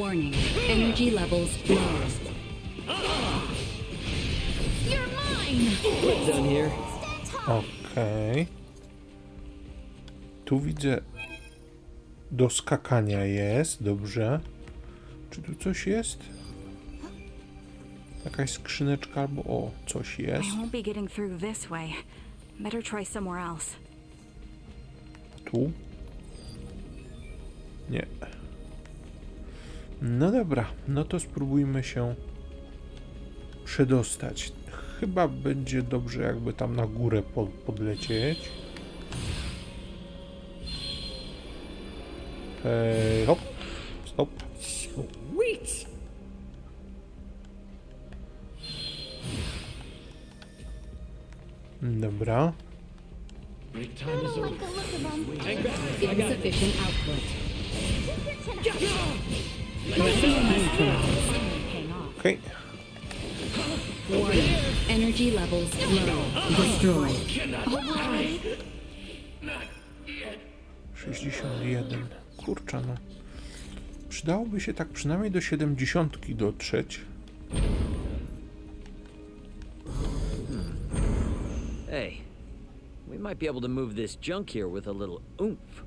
Warning, energy levels low. Okej. Tu widzę do skakania jest, dobrze. Czy tu coś jest? Jakaś skrzyneczka albo o, coś jest. I won't be getting through this way. Better try somewhere else. Tu? Nie. No dobra, no to spróbujmy się przedostać. Chyba będzie dobrze, jakby tam na górę podlecieć. Hop, stop. Dobra. Insufficient output. Okej. Warning, energy levels low. Destroy. 61. Kurczę, no. Przydałoby się tak przynajmniej do 70 dotrzeć. Hey, we might be able to move this junk here with a little oomph.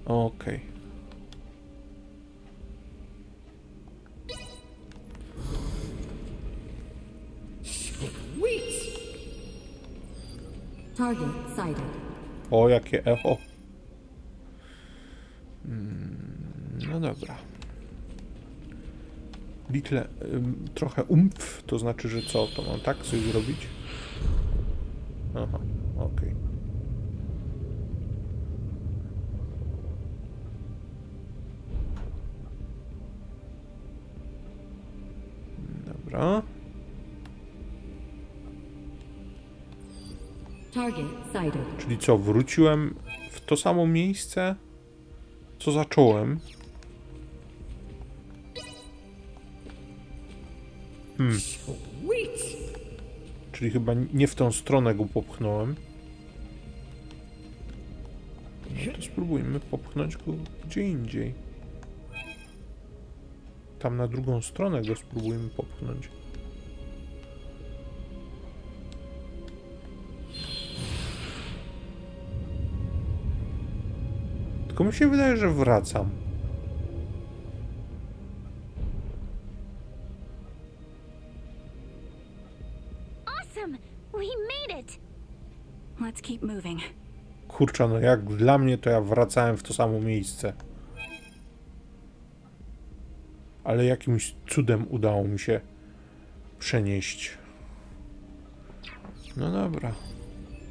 Okej. Target sighted. O, jakie echo. No dobra. Little, trochę umf, to znaczy, że co? To mam tak coś zrobić? Aha, okej. Dobra. Target sighted. Czyli co, wróciłem w to samo miejsce, co zacząłem? Czyli chyba nie w tą stronę go popchnąłem. No to spróbujmy popchnąć go gdzie indziej. tam na drugą stronę go spróbujmy popchnąć. Tylko mi się wydaje, że wracam. Awesome! We made it! Let's keep moving. Kurczę, no jak dla mnie, to ja wracałem w to samo miejsce. Ale jakimś cudem udało mi się przenieść. No dobra.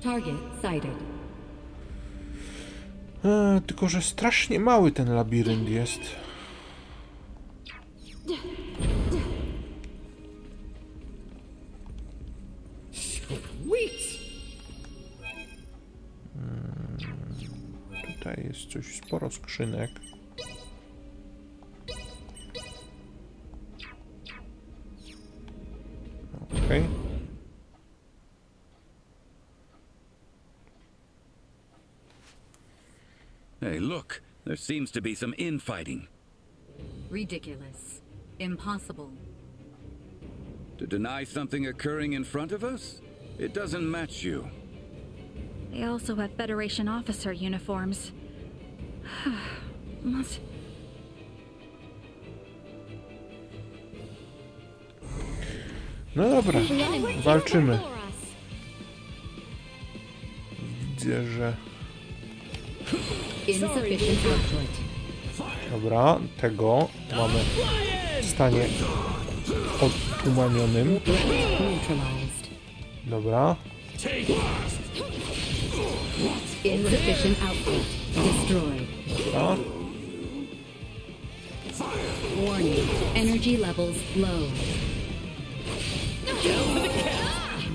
Target sighted. Tylko że strasznie mały ten labirynt jest. Tutaj jest coś, sporo skrzynek. Okej. Hey, look. There seems to be some infighting. Ridiculous. Impossible. To deny something occurring in front of us? It doesn't match you. They also have Federation officer uniforms. Must... No dobra, walczymy. Widzę, że... Dobra, tego mamy w stanie odtumanionym. Dobra. Dobra.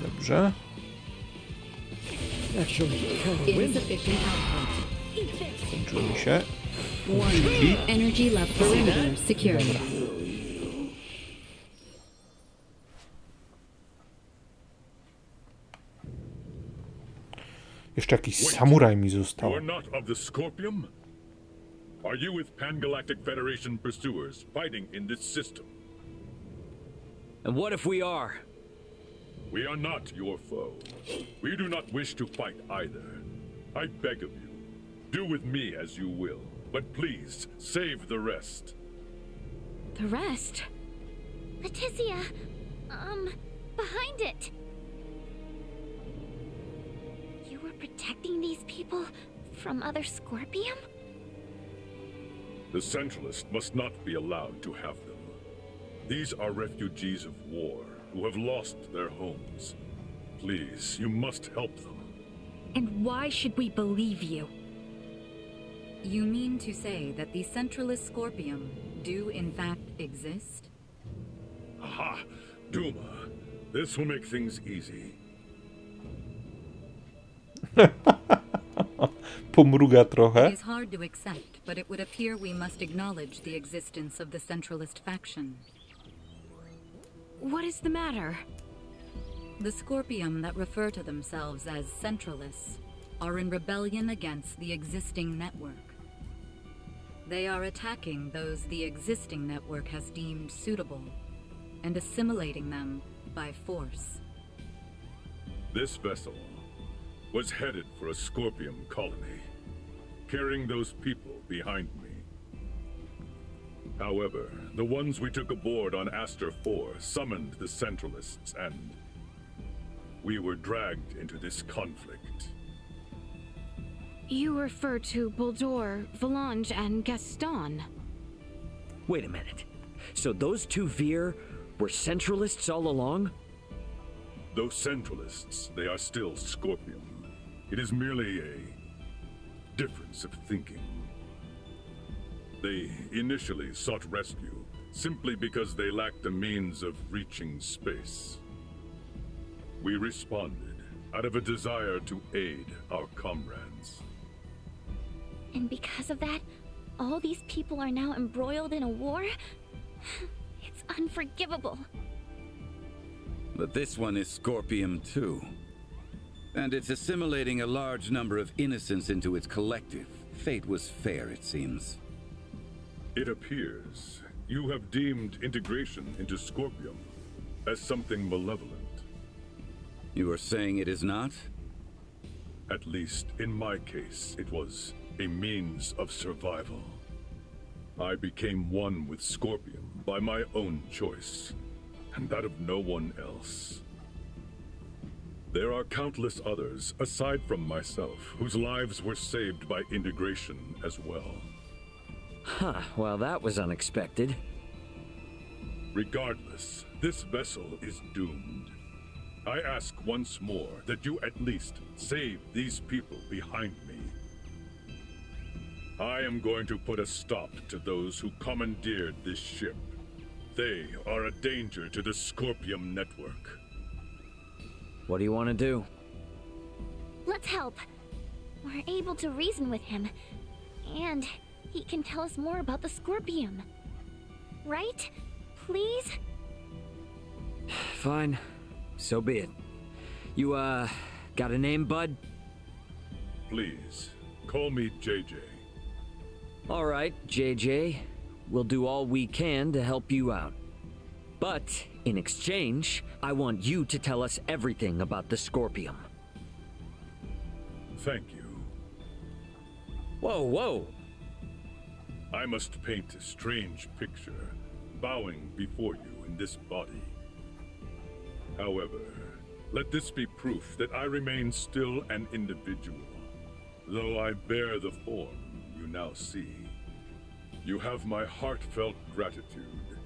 Dobrze. Skończyły mi się. Dobra. Jeszcze jakiś samuraj mi został. You are not of the Scorpium? Are you with Pan-Galactic Federation pursuers fighting in this system? And what if we are? We are not your foe. We do not wish to fight either. I beg of you, do with me as you will, but please save the rest. The rest? Leaticia, behind it. You were protecting these people from other Scorpium? The Centralists must not be allowed to have them. These are refugees of war who have lost their homes. Please, you must help them. And why should we believe you? You mean to say that the Centralist Scorpium do in fact exist? Aha! Duma, this will make things easy. Pomruga trochę. It is hard to accept, but it would appear we must acknowledge the existence of the Centralist faction. What is the matter? The Scorpium that refer to themselves as Centralists are in rebellion against the existing network. They are attacking those the existing network has deemed suitable and assimilating them by force. This vessel was headed for a Scorpium colony, carrying those people behind me. However, the ones we took aboard on Aster 4 summoned the Centralists, and we were dragged into this conflict. You refer to Baldur, Volange, and Gaston. Wait a minute. So those two Veer were Centralists all along? Though Centralists, they are still Scorpium. It is merely a difference of thinking. They initially sought rescue simply because they lacked the means of reaching space. We responded out of a desire to aid our comrades. And because of that, all these people are now embroiled in a war? It's unforgivable. But this one is Scorpium too. And it's assimilating a large number of innocents into its collective. Fate was fair, it seems. It appears. you have deemed integration into Scorpium as something malevolent. You are saying it is not? At least in my case, it was a means of survival. I became one with Scorpium by my own choice, and that of no one else. There are countless others, aside from myself, whose lives were saved by integration as well. Huh, well that was unexpected. Regardless, this vessel is doomed. I ask once more that you at least save these people behind me. I am going to put a stop to those who commandeered this ship. They are a danger to the Scorpium network. What do you want to do? Let's help. We're able to reason with him, and he can tell us more about the Scorpium. Right? Please? Fine. So be it. You, got a name, bud? Please, call me JJ. All right, JJ. We'll do all we can to help you out. But, in exchange, I want you to tell us everything about the Scorpium. Thank you. Whoa, whoa! I must paint a strange picture, bowing before you in this body. However, let this be proof that I remain still an individual, though I bear the form you now see. You have my heartfelt gratitude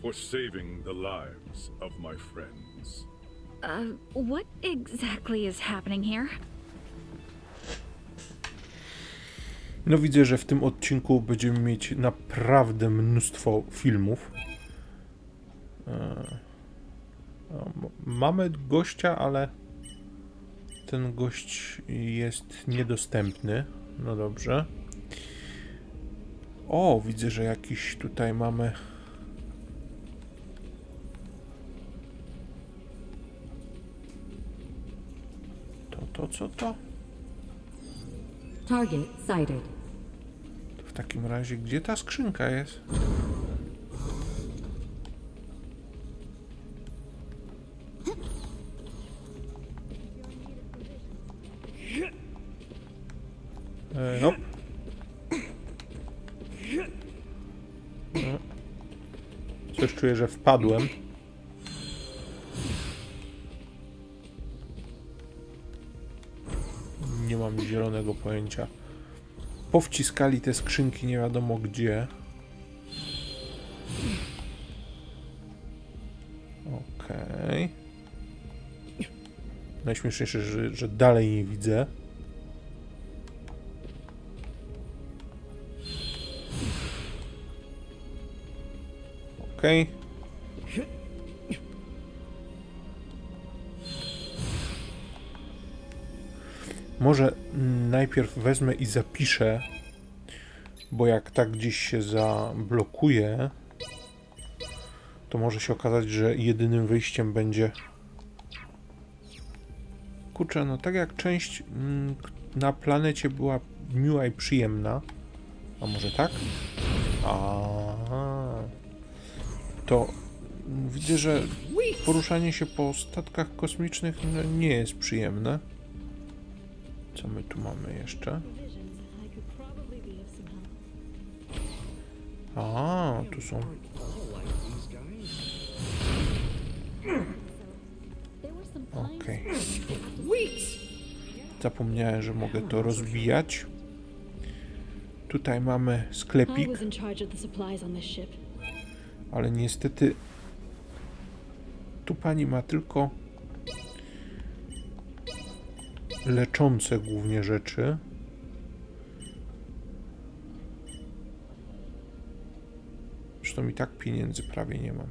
for saving the lives of my friends. What exactly is happening here? No widzę, że w tym odcinku będziemy mieć naprawdę mnóstwo filmów. Mamy gościa, ale ten gość jest niedostępny. No dobrze. O, widzę, że jakiś tutaj mamy... To co to? Target sighted. W takim razie, gdzie ta skrzynka jest? No. Coś czuję, że wpadłem. Nie mam zielonego pojęcia. Powciskali te skrzynki nie wiadomo gdzie. Okej. Najśmieszniejsze, że dalej nie widzę. Okej. Może najpierw wezmę i zapiszę, bo jak tak gdzieś się zablokuje, to może się okazać, że jedynym wyjściem będzie... Kurczę, no tak jak część na planecie była miła i przyjemna, a może tak? To widzę, że poruszanie się po statkach kosmicznych no, nie jest przyjemne. Co my tu mamy jeszcze? Tu są... Okej. Zapomniałem, że mogę to rozbijać. Tutaj mamy sklepik. Ale niestety tu pani ma tylko leczące głównie rzeczy. Zresztą i tak pieniędzy prawie nie mam.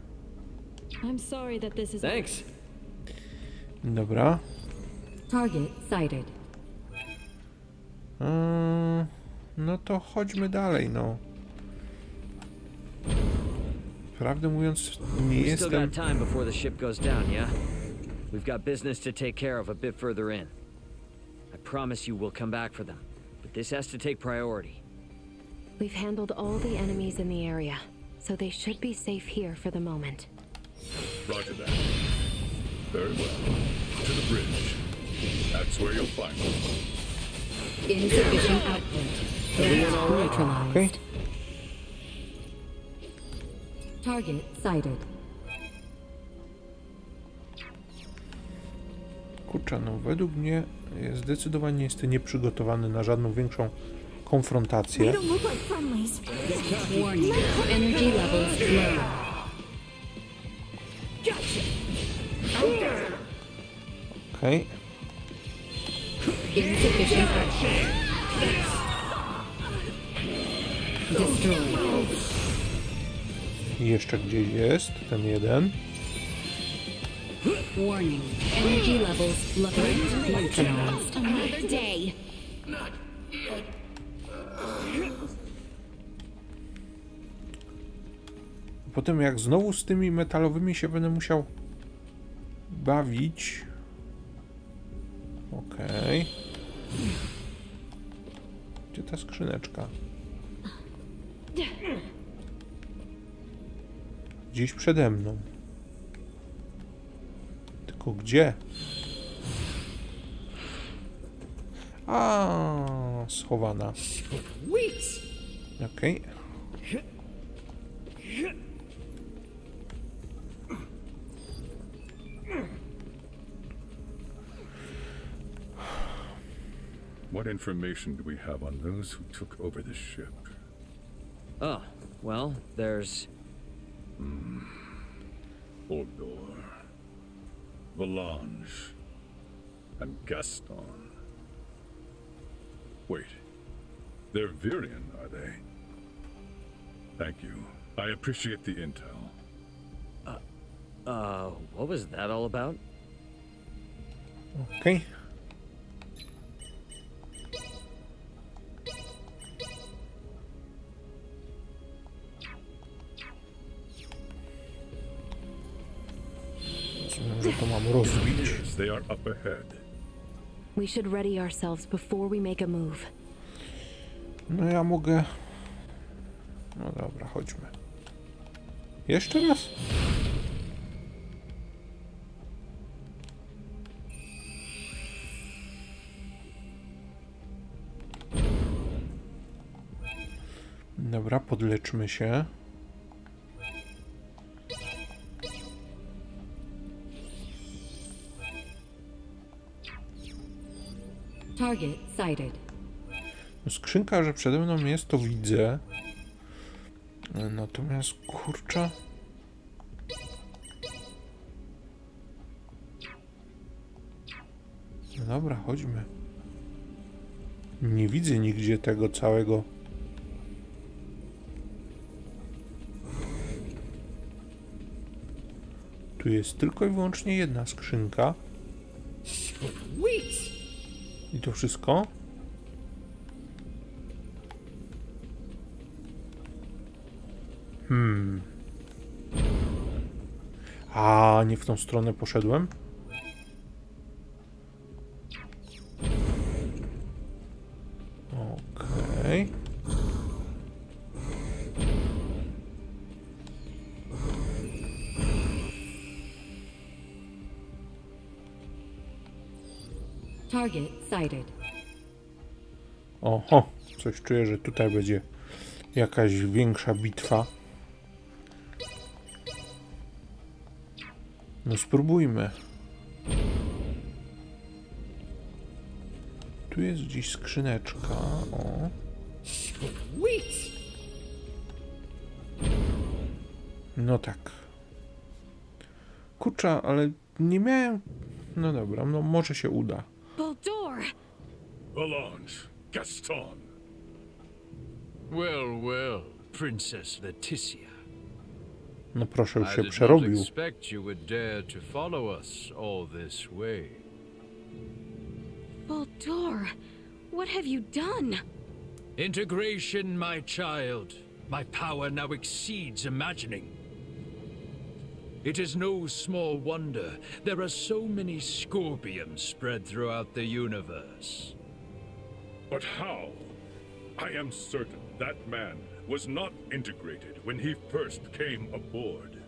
Thanks. Dobra. Target sighted. No to chodźmy dalej, no. Prawdę mówiąc, nie jestem... Still got time before the ship goes down, yeah? We've got business to take care of a bit further in. I promise you we'll come back for them, but this has to take priority. We've handled all the enemies in the area. so they should be safe here for the moment. Roger that. Very well. To the bridge. That's where you'll find them. Insufficient output. Neutralized. Okay. Target sighted. Kurczę, no według mnie zdecydowanie jestem nieprzygotowany na żadną większą konfrontację. Warning. Energy levels low. Okej. Insufficient output. Destroyed. Jeszcze gdzieś jest ten jeden. Warning. Energy levels low. Neutralized. Another day. Potem jak znowu z tymi metalowymi się będę musiał bawić. Okej. Gdzie ta skrzyneczka? Gdzieś przede mną. Tylko gdzie? A, schowana. Okej. What information do we have on those who took over the ship? Oh, well, there's... Podróż, Valange, and Gaston. Wait, they're Virian, are they? Thank you. I appreciate the intel. What was that all about? Okay. Że to mam rozbić. They are up ahead. We should ready ourselves before we make a move. No ja mogę... No dobra, chodźmy. Jeszcze raz? Dobra, podleczmy się. Target sighted. Skrzynka, że przede mną jest, to widzę. Natomiast kurczę. No dobra, chodźmy. Nie widzę nigdzie tego całego. Tu jest tylko i wyłącznie jedna skrzynka. I to wszystko? A, nie w tą stronę poszedłem? Okej. Target sighted. Oho, coś czuję, że tutaj będzie jakaś większa bitwa. No spróbujmy. Tu jest gdzieś skrzyneczka. O. No tak. Kurczę, ale nie miałem... No dobra, no może się uda. Valange, Gaston. Well, well, Princess Leaticia. No proszę, już się przerobił. I did not expect you would dare to follow us all this way. Baldur, what have you done? Integration, my child. My power now exceeds imagining. It is no small wonder there are so many scorpions spread throughout the universe. But how? I am certain that man was not integrated when he first came aboard.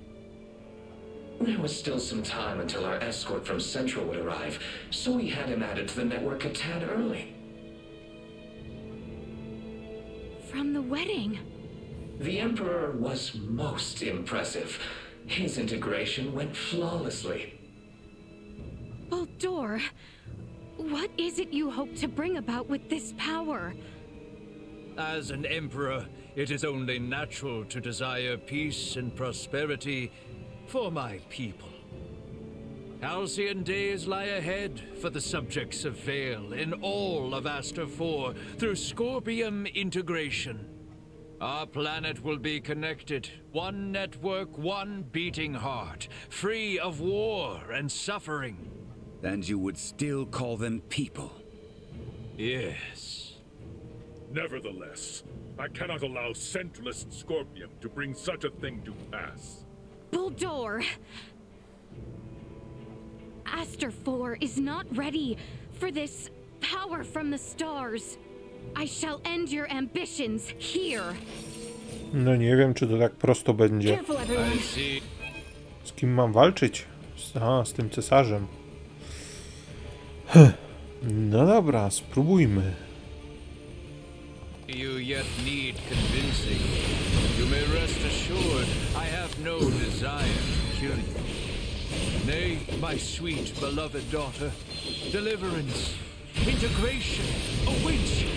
There was still some time until our escort from Central would arrive, so we had him added to the network a tad early. From the wedding. The Emperor was most impressive. His integration went flawlessly. Baldur, what is it you hope to bring about with this power? As an emperor, it is only natural to desire peace and prosperity for my people. Halcyon days lie ahead for the subjects of Vale in all of Aster 4 through Scorpium integration. Our planet will be connected, one network, one beating heart, free of war and suffering. And you would still call them people? Yes. Nevertheless, I cannot allow Centralist Scorpium to bring such a thing to pass. Baldur! Aster 4 is not ready for this power from the stars. I shall end your ambitions here. No nie wiem, czy to tak prosto będzie. Z kim mam walczyć? Z tym cesarzem. No dobra, spróbujmy. You yet need convincing. You may rest assured I have no desire to kill you. Nay, my sweet, beloved daughter, deliverance, integration awaits you,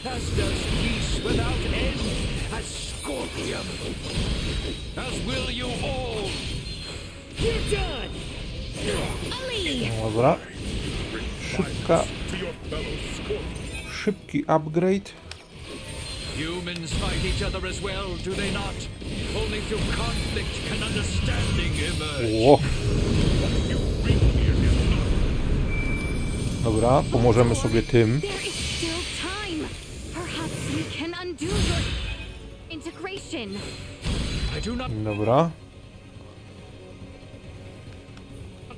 as does peace without end at Scorpium. As will you all. You're done! Ali! Dobra. Szybki upgrade. Humans fight each other as well, do they not? Only through conflict can understanding emerge. Dobra, pomożemy sobie tym. There is still time. Perhaps we can undo your integration. I do not Dobra.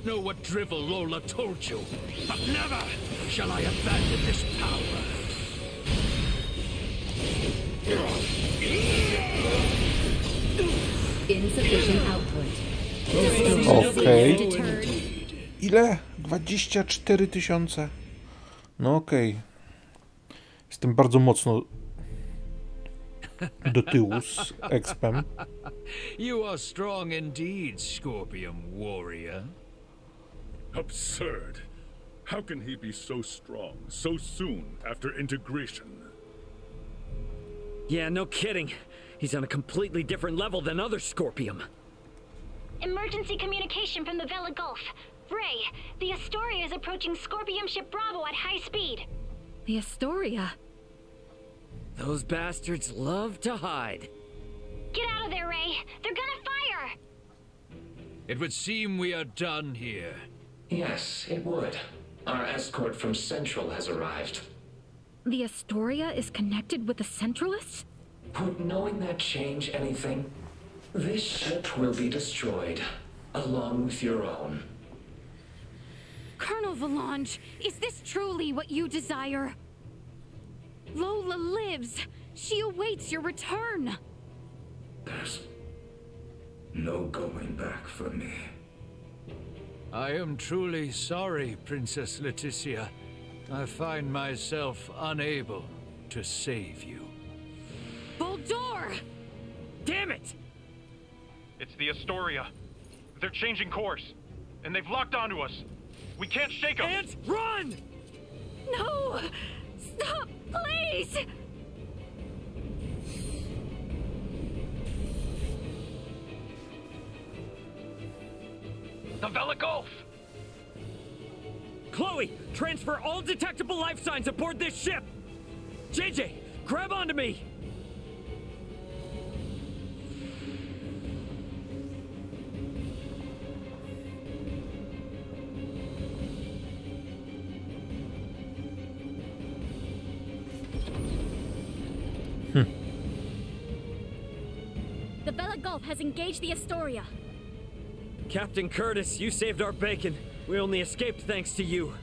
know what drivel Lola told you, but never shall I abandon this power. Insufficient output. Okej. Ile? 24 000. No okej. Jestem bardzo mocno do tyłu z expem. You are strong indeed, Scorpium warrior. Absurd. How can he be so strong so soon after integration? Yeah, no kidding. He's on a completely different level than other Scorpium. Emergency communication from the Vela Gulf. Ray, the Astoria is approaching Scorpium ship Bravo at high speed. The Astoria? Those bastards love to hide. Get out of there, Ray. They're gonna fire. It would seem we are done here. Yes, it would. Our escort from Central has arrived. The Astoria is connected with the Centralists? Would knowing that change anything? This ship will be destroyed, along with your own. Colonel Valange, is this truly what you desire? Lola lives. She awaits your return. There's no going back for me. I am truly sorry, Princess Leaticia. I find myself unable to save you. Baldur! Damn it! It's the Astoria. They're changing course, and they've locked onto us. We can't shake them. Ant, run! No! Stop, please! The Vela Gulf! Chloe, transfer all detectable life signs aboard this ship! JJ, grab onto me! The Vela Gulf has engaged the Astoria. Captain Curtis, you saved our bacon. We only escaped thanks to you.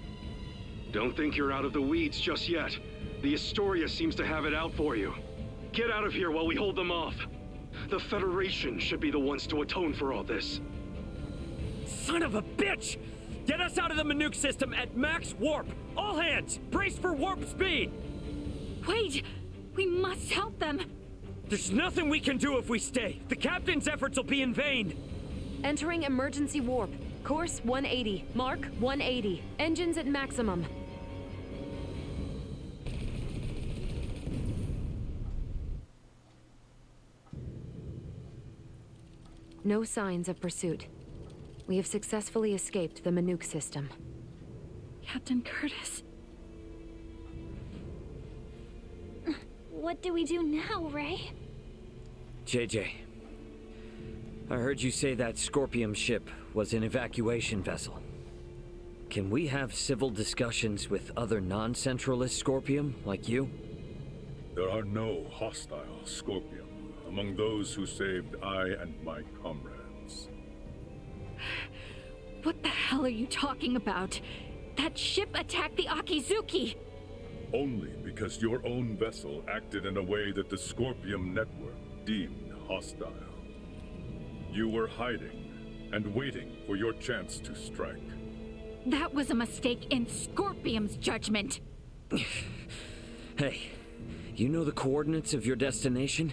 Don't think you're out of the weeds just yet. The Astoria seems to have it out for you. Get out of here while we hold them off. The Federation should be the ones to atone for all this. Son of a bitch! Get us out of the Manuke system at max warp! All hands! Brace for warp speed! Wait! We must help them! There's nothing we can do if we stay. The captain's efforts will be in vain. Entering emergency warp. Course 180. Mark 180. Engines at maximum. No signs of pursuit. We have successfully escaped the Manuke system. Captain Curtis. What do we do now, Ray? JJ, I heard you say that Scorpium ship was an evacuation vessel. Can we have civil discussions with other non-centralist Scorpium like you? There are no hostile Scorpium among those who saved I and my comrades. What the hell are you talking about? That ship attacked the Akizuki! Only because your own vessel acted in a way that the Scorpium network deemed hostile. You were hiding and waiting for your chance to strike. That was a mistake in Scorpium's judgment! Hey, you know the coordinates of your destination?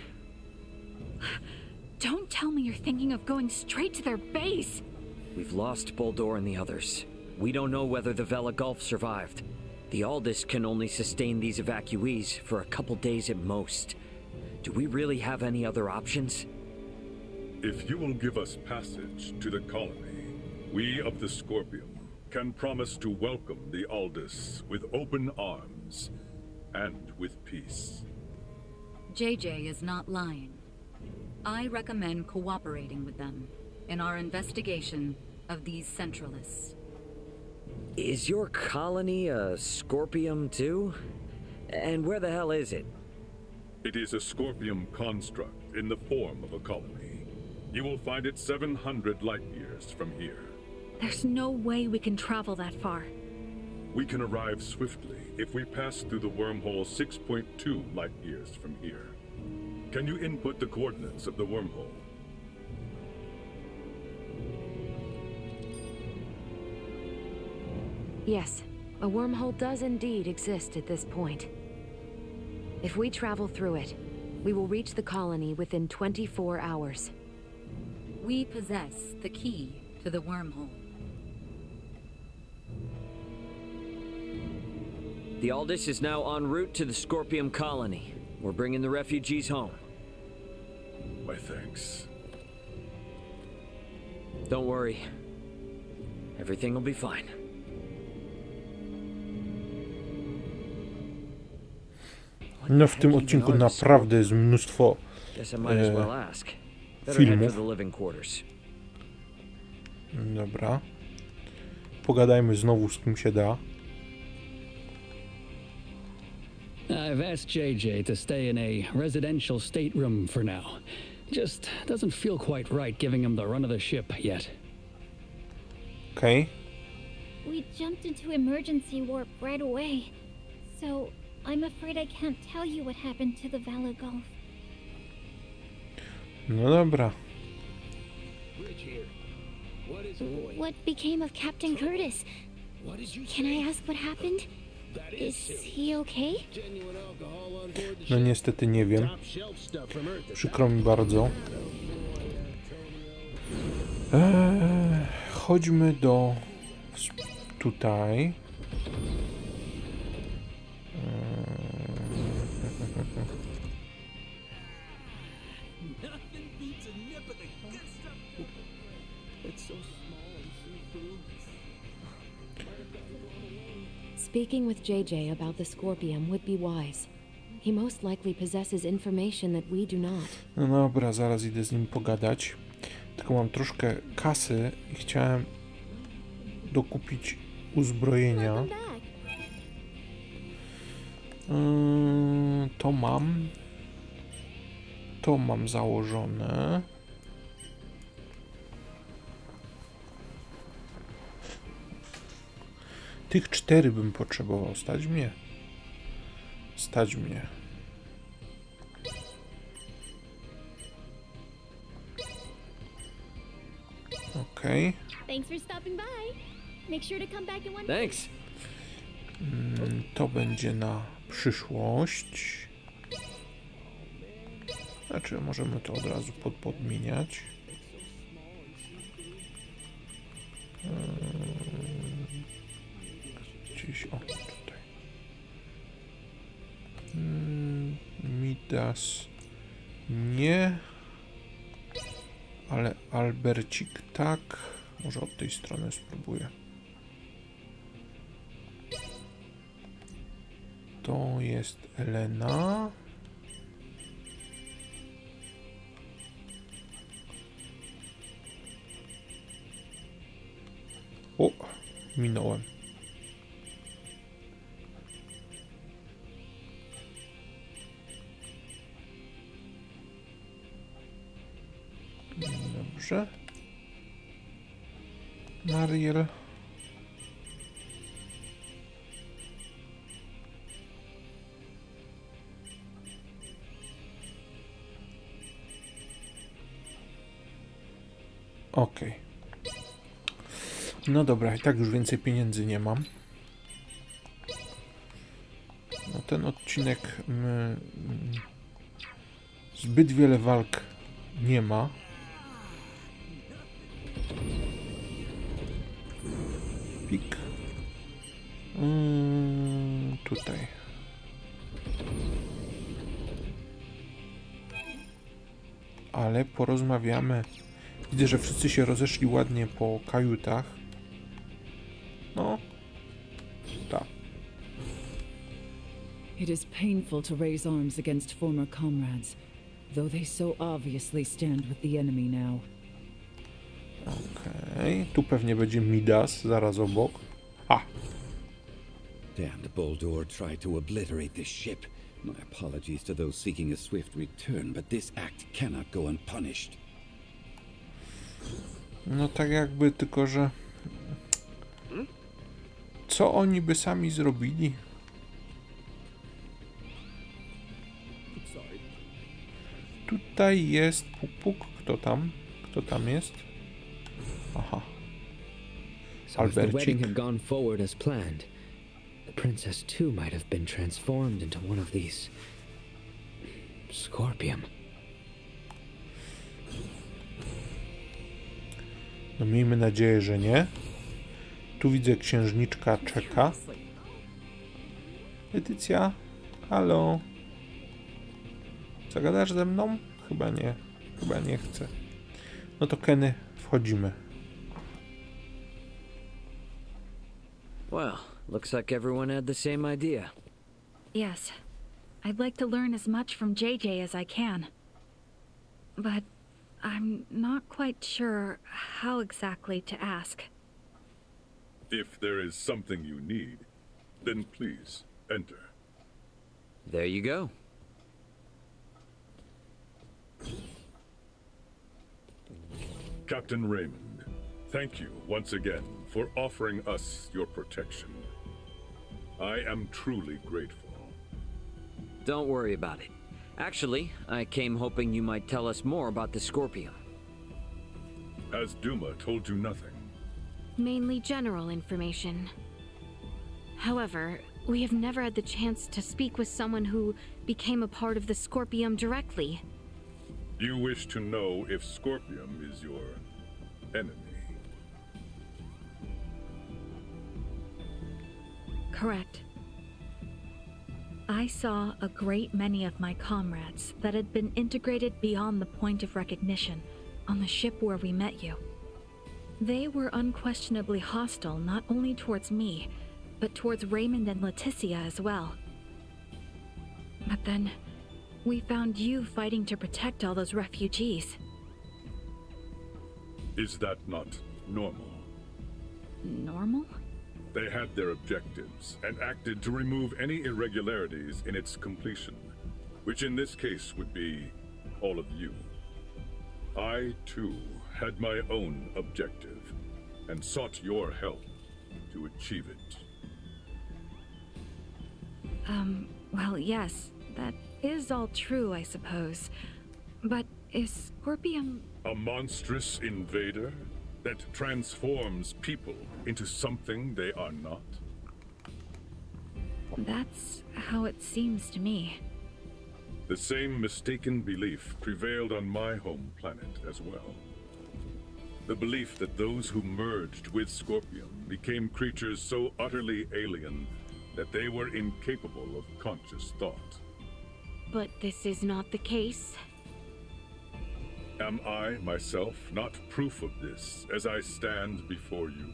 Don't tell me you're thinking of going straight to their base! We've lost Boldor and the others. We don't know whether the Vela Gulf survived. The Aldis can only sustain these evacuees for a couple days at most. Do we really have any other options? If you will give us passage to the colony, we of the Scorpium can promise to welcome the Aldis with open arms and with peace. JJ is not lying. I recommend cooperating with them in our investigation of these Centralists. Is your colony a Scorpium too? And where the hell is it? It is a Scorpium construct in the form of a colony. You will find it 700 light years from here. There's no way we can travel that far. We can arrive swiftly if we pass through the wormhole 6.2 light years from here. Can you input the coordinates of the wormhole? Yes, a wormhole does indeed exist at this point. If we travel through it, we will reach the colony within 24 hours. We possess the key to the wormhole. The Aldis is now en route to the Scorpium colony. We're bringing the refugees home. My thanks. Don't worry. Everything will be fine. No w tym odcinku naprawdę jest mnóstwo filmów. Dobra. Pogadajmy znowu z kim się da. I've asked JJ to stay in a residential stateroom for now. Just doesn't feel quite right giving him the run of the ship yet. Okay. We jumped into emergency warp right away, so I'm afraid I can't tell you what happened to the Vela Gulf. No dobra. What became of Captain Curtis? Can I ask what happened? Is he okay? No niestety nie wiem. Przykro mi bardzo. Chodźmy do tutaj. Speaking with JJ about the Scorpium would be wise. He most likely possesses information that we do not. No dobra, zaraz idę z nim pogadać. Tylko mam troszkę kasy i chciałem dokupić uzbrojenia. To mam założone. Tych 4 bym potrzebował. Stać mnie. Stać mnie. Okej. Thanks for stopping by. Make sure to come back in one Thanks. To będzie na przyszłość. Znaczy, możemy to od razu podmieniać. Gdzieś, o, tutaj. Midas nie, ale Albercik tak. Może od tej strony spróbuję. To jest Elena. O, minąłem. Dobrze. Marielle. Okej. No dobra, i tak już więcej pieniędzy nie mam. No ten odcinek zbyt wiele walk nie ma. Pik. Tutaj. Ale porozmawiamy. Widzę, że wszyscy się rozeszli ładnie po kajutach. No. Tak. It is painful to raise arms against former comrades, though they so obviously stand with the enemy now. Okej, tu pewnie będzie Midas zaraz obok. A. Damned Baldur tried to obliterate this ship. My apologies to those seeking a swift return, but this act cannot go unpunished. No tak jakby, tylko że... Co oni by sami zrobili? Tutaj jest Pupuk. Kto tam? Kto tam jest? Aha. So if the wedding Albercik. had gone forward as planned, the princess too might have been transformed into one of these... Scorpium. No miejmy nadzieję, że nie. Tu widzę, księżniczka czeka. Leaticia? Halo? Zagadasz ze mną? Chyba nie. Chyba nie chcę. No to Kenny, wchodzimy. Well, looks like everyone had the same idea. Yes. I'd like to learn as much from JJ as I can. But I'm not quite sure how exactly to ask. If there is something you need, then please enter. There you go. Captain Raymond, thank you once again for offering us your protection. I am truly grateful. Don't worry about it. Actually, I came hoping you might tell us more about the Scorpion. Has Duma told you nothing? Mainly general information. However, we have never had the chance to speak with someone who became a part of the Scorpion directly. You wish to know if Scorpion is your enemy? Correct. I saw a great many of my comrades that had been integrated beyond the point of recognition on the ship where we met you. They were unquestionably hostile not only towards me, but towards Raymond and Leaticia as well. But then, we found you fighting to protect all those refugees. Is that not normal? Normal? They had their objectives and acted to remove any irregularities in its completion, which in this case would be all of you. I, too, had my own objective and sought your help to achieve it. Well, yes, that is all true, I suppose. But is Scorpion... A monstrous invader? that transforms people into something they are not? That's how it seems to me. The same mistaken belief prevailed on my home planet as well. The belief that those who merged with Scorpion became creatures so utterly alien that they were incapable of conscious thought. But this is not the case. Am I, myself, not proof of this as I stand before you?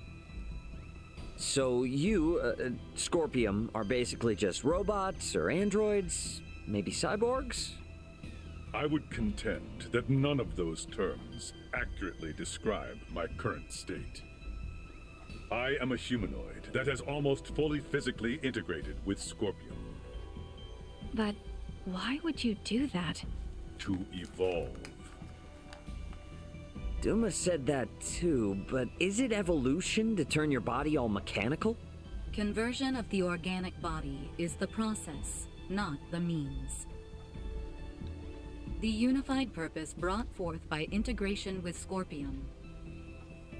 So you, Scorpion, are basically just robots or androids? Maybe cyborgs? I would contend that none of those terms accurately describe my current state. I am a humanoid that has almost fully physically integrated with Scorpion. But why would you do that? To evolve. Duma said that too, but is it evolution to turn your body all mechanical? Conversion of the organic body is the process, not the means. The unified purpose brought forth by integration with Scorpion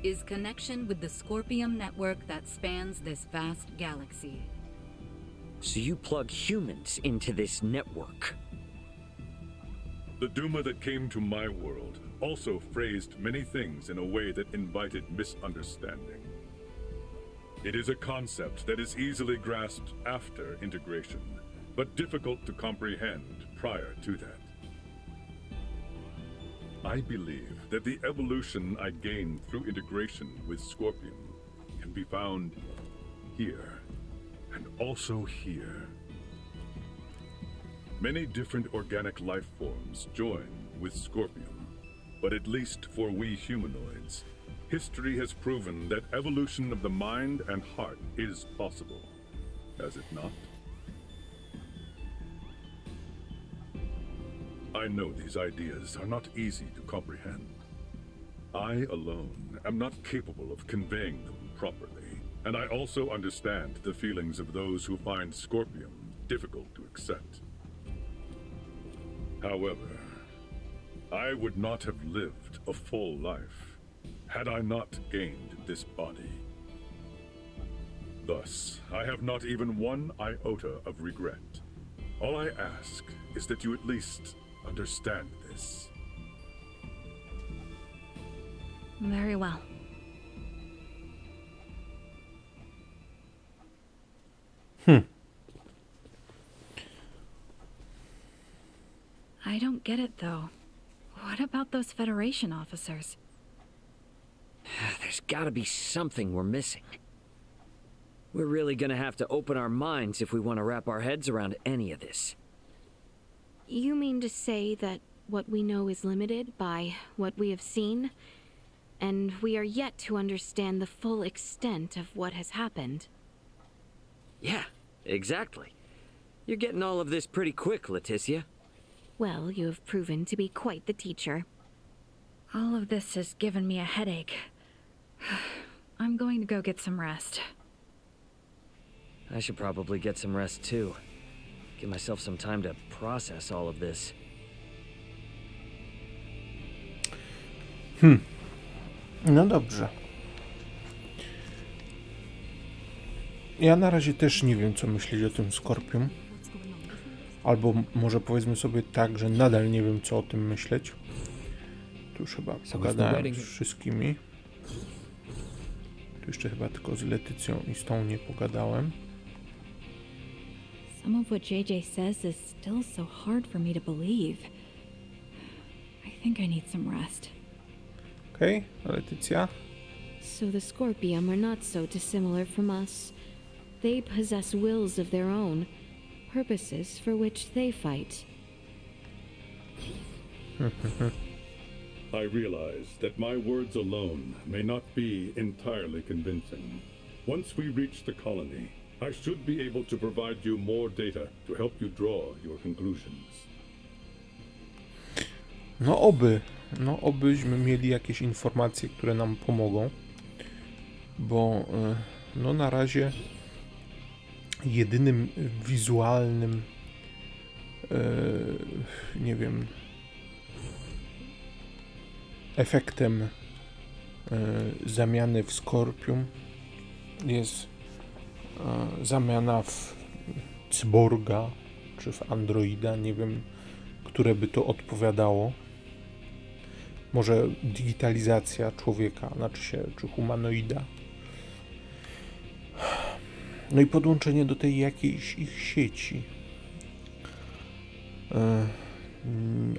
is connection with the Scorpion network that spans this vast galaxy. So you plug humans into this network? The Duma that came to my world also phrased many things in a way that invited misunderstanding. It is a concept that is easily grasped after integration, but difficult to comprehend prior to that. I believe that the evolution I gained through integration with Scorpion can be found here, and also here. Many different organic life forms join with Scorpion, but at least for we humanoids, history has proven that evolution of the mind and heart is possible, has it not? I know these ideas are not easy to comprehend. I alone am not capable of conveying them properly, and I also understand the feelings of those who find Scorpion difficult to accept. However, I would not have lived a full life had I not gained this body. Thus, I have not even one iota of regret. All I ask is that you at least understand this. Very well. I don't get it, though. What about those Federation officers? There's gotta be something we're missing. We're really gonna have to open our minds if we want to wrap our heads around any of this. You mean to say that what we know is limited by what we have seen, and we are yet to understand the full extent of what has happened? Yeah, exactly. You're getting all of this pretty quick, Leaticia. Well, you have proven to be quite the teacher. All of this has given me a headache. I'm going to go get some rest. I should probably get some rest too. Give myself some time to process all of this. No dobrze. Ja na razie też nie wiem, co myśleć o tym Skorpion. Albo może powiedzmy sobie tak, że nadal nie wiem, co o tym myśleć. Tu już chyba pogadałem z wszystkimi. Tu jeszcze chyba tylko z Leaticją i z tą nie pogadałem. Some of what JJ says is still so hard for me to believe. I think I need some rest. Okej, Leaticia? So the Scorpion are not so dissimilar from us. They possess wills of their own, purposes for which they fight. I realize that my words alone may not be entirely convincing. Once we reach the colony, I should be able to provide you more data to help you draw your conclusions. No obyśmy mieli jakieś informacje, które nam pomogą, bo no na razie jedynym wizualnym nie wiem efektem zamiany w skorpium, jest zamiana w cyborga, czy w androida, nie wiem, które by to odpowiadało. Może digitalizacja człowieka, znaczy się, czy humanoida. No i podłączenie do tej jakiejś ich sieci.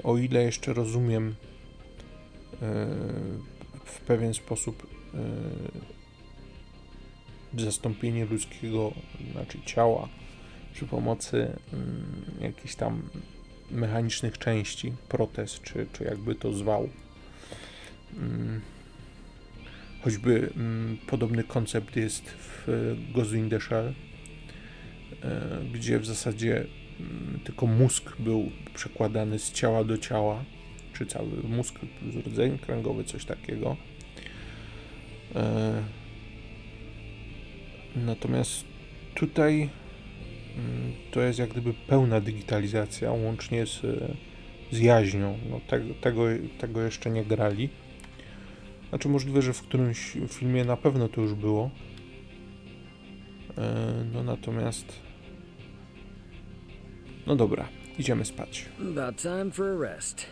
O ile jeszcze rozumiem w pewien sposób zastąpienie ludzkiego, znaczy ciała, przy pomocy jakichś tam mechanicznych części, protez, czy jakby to zwał. Choćby podobny koncept jest w Ghost in the Shell, gdzie w zasadzie tylko mózg był przekładany z ciała do ciała, czy cały mózg plus rdzeń kręgowy, coś takiego. Natomiast tutaj to jest jak gdyby pełna digitalizacja, łącznie z jaźnią. No, tego jeszcze nie grali. Znaczy możliwe, że w którymś filmie na pewno to już było. No natomiast... No dobra, idziemy spać. About time for a rest.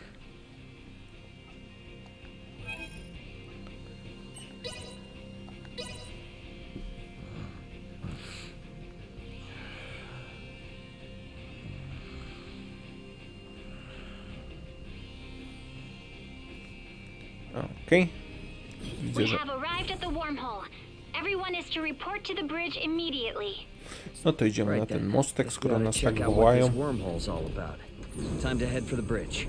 Okej. We have arrived at the wormhole. Everyone is to report to the bridge immediately. No to idziemy na ten mostek, skoro nas tak wołają. Time to head for the bridge.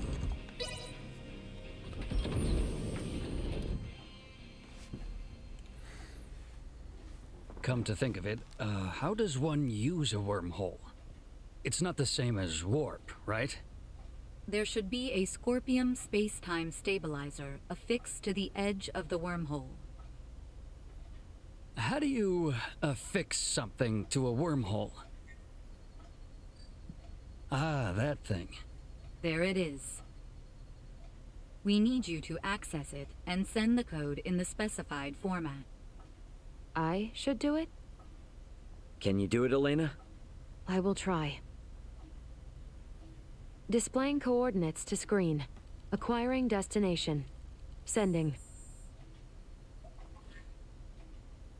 Come to think of it, how does one use a wormhole? It's not the same as warp, right? There should be a scorpium space-time stabilizer affixed to the edge of the wormhole. How do you affix something to a wormhole? Ah, that thing. There it is. We need you to access it and send the code in the specified format. I should do it? Can you do it, Elena? I will try. Displaying coordinates to screen. Acquiring destination. Sending.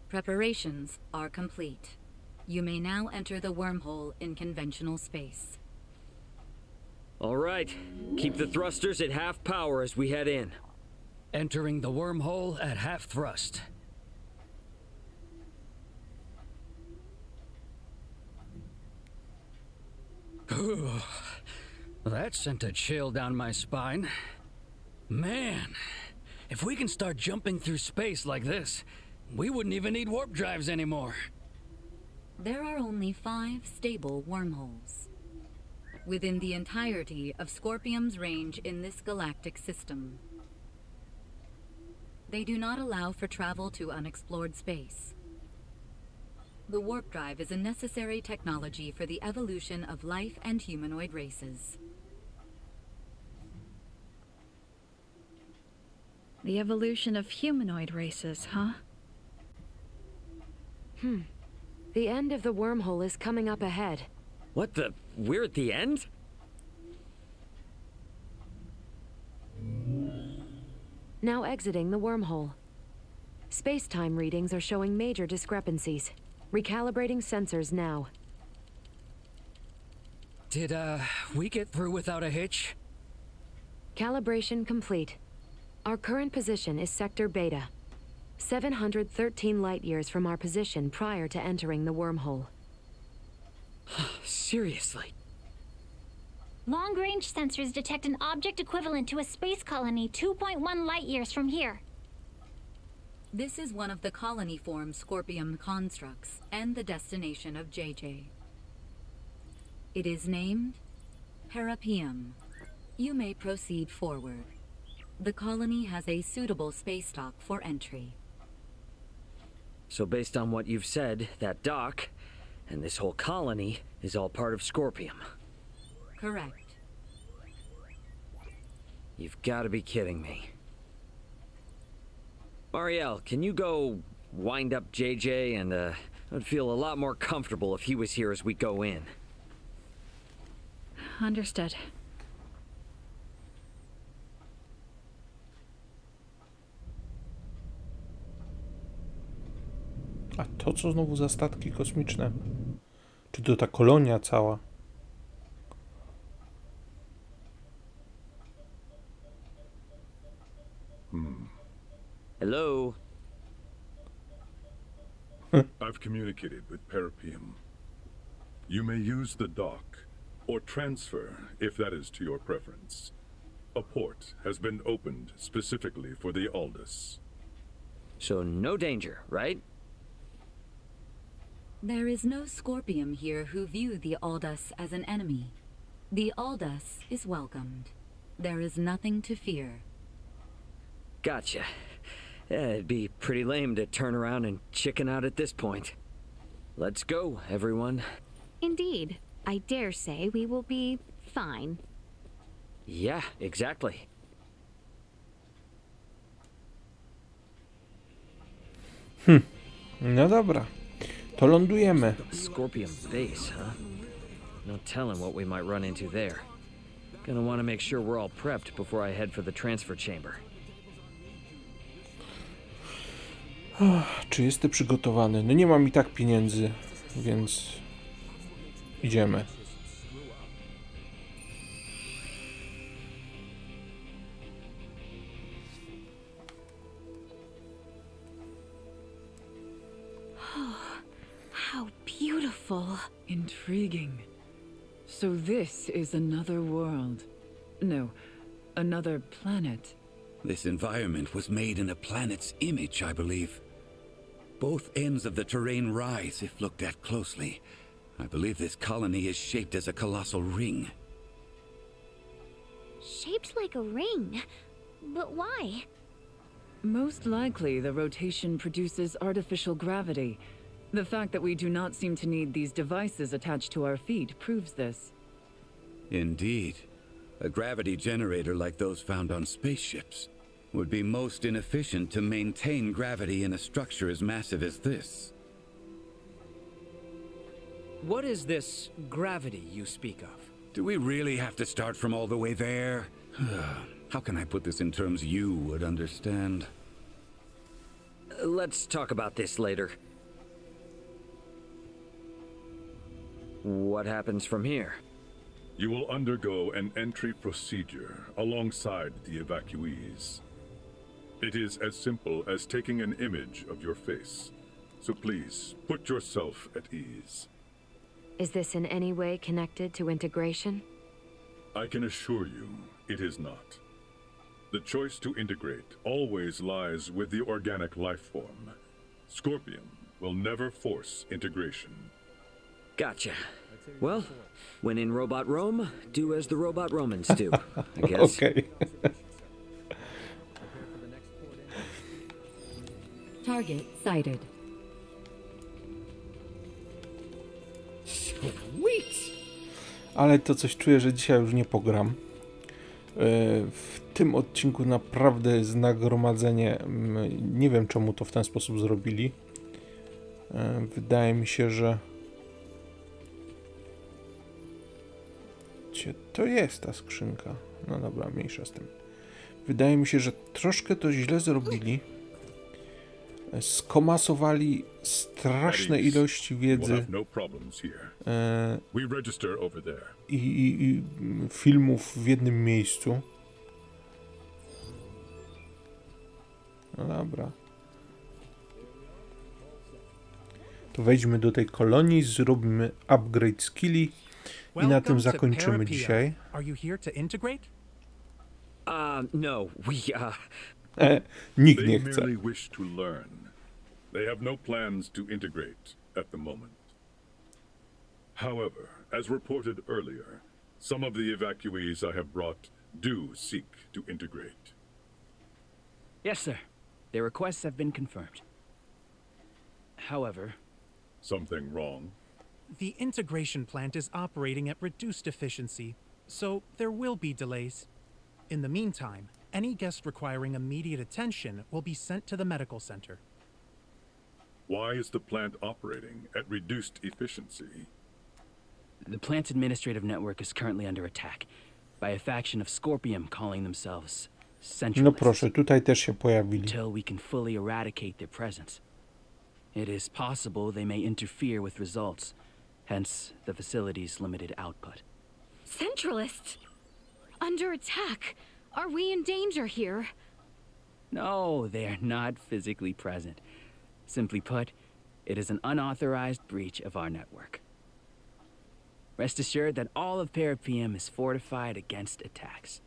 Preparations are complete. You may now enter the wormhole in conventional space. All right. Keep the thrusters at half power as we head in. Entering the wormhole at half thrust. That sent a chill down my spine. Man, if we can start jumping through space like this, we wouldn't even need warp drives anymore. There are only 5 stable wormholes within the entirety of Scorpium's range in this galactic system. They do not allow for travel to unexplored space. The warp drive is a necessary technology for the evolution of life and humanoid races. The evolution of humanoid races, huh? The end of the wormhole is coming up ahead. What the? We're at the end? Now exiting the wormhole. Space-time readings are showing major discrepancies. Recalibrating sensors now. Did, we get through without a hitch? Calibration complete. Our current position is Sector Beta. 713 light-years from our position prior to entering the wormhole. Seriously? Long-range sensors detect an object equivalent to a space colony 2.1 light-years from here. This is one of the colony-form Scorpium constructs and the destination of JJ. It is named Parapium. You may proceed forward. The colony has a suitable space dock for entry. So based on what you've said, that dock and this whole colony is all part of Scorpium. Correct. You've got to be kidding me. Marielle, can you go wind up JJ and I'd feel a lot more comfortable if he was here as we go in. Understood. A to co znowu za statki kosmiczne? Czy to ta kolonia cała? Hello? I've communicated with Parapium. You may use the dock, or transfer, if that is to your preference. A port has been opened specifically for the Aldous. So no danger, right? There is no Scorpium here who view the Aldous as an enemy. The Aldous is welcomed. There is nothing to fear. Gotcha. Yeah, it'd be pretty lame to turn around and chicken out at this point. Let's go, everyone. Indeed. I dare say we will be fine. Yeah, exactly. No dobra. To lądujemy. Scorpion base, huh? No telling what we might run into there. Gonna want to make sure we're all prepped before I head for the transfer chamber. Czy jestem przygotowany? No nie mam i tak pieniędzy, więc idziemy. How beautiful. Intriguing. So this is another world. No, another planet. This environment was made in a planet's image, I believe. Both ends of the terrain rise if looked at closely. I believe this colony is shaped as a colossal ring. Shaped like a ring? But why? Most likely, the rotation produces artificial gravity. The fact that we do not seem to need these devices attached to our feet proves this. Indeed. A gravity generator like those found on spaceships would be most inefficient to maintain gravity in a structure as massive as this. What is this gravity you speak of? Do we really have to start from all the way there? How can I put this in terms you would understand? Let's talk about this later. What happens from here? You will undergo an entry procedure alongside the evacuees. It is as simple as taking an image of your face. So please, put yourself at ease. Is this in any way connected to integration? I can assure you, it is not. The choice to integrate always lies with the organic life form. Scorpion will never force integration. Gotcha. Well, when in Robot Rome, do as the Robot Romans do, I guess. Okay. Target sighted. Sweet! Ale to coś czuję, że dzisiaj już nie pogram. W tym odcinku naprawdę jest nagromadzenie. Nie wiem, czemu to w ten sposób zrobili. Wydaje mi się, że... Gdzie to jest ta skrzynka? No dobra, mniejsza z tym. Wydaje mi się, że troszkę to źle zrobili. Skomasowali straszne ilości wiedzy i filmów w jednym miejscu. No dobra. To wejdźmy do tej kolonii, zrobimy upgrade skilli i na tym zakończymy dzisiaj. No, Nikt nie chce. They have no plans to integrate at the moment. However, as reported earlier, some of the evacuees I have brought do seek to integrate. Yes, sir. Their requests have been confirmed. However... Something wrong? The integration plant is operating at reduced efficiency, so there will be delays. In the meantime, any guest requiring immediate attention will be sent to the medical center. Why is the plant operating at reduced efficiency? The plant's administrative network is currently under attack by a faction of Scorpium calling themselves Centralists. No proszę, tutaj też się pojawili. Until we can fully eradicate their presence. It is possible they may interfere with results, hence the facility's limited output. Centralists? Under attack? Are we in danger here? No, they are not physically present. Simply put, it is an unauthorized breach of our network. Rest assured that all of Parapium is fortified against attacks.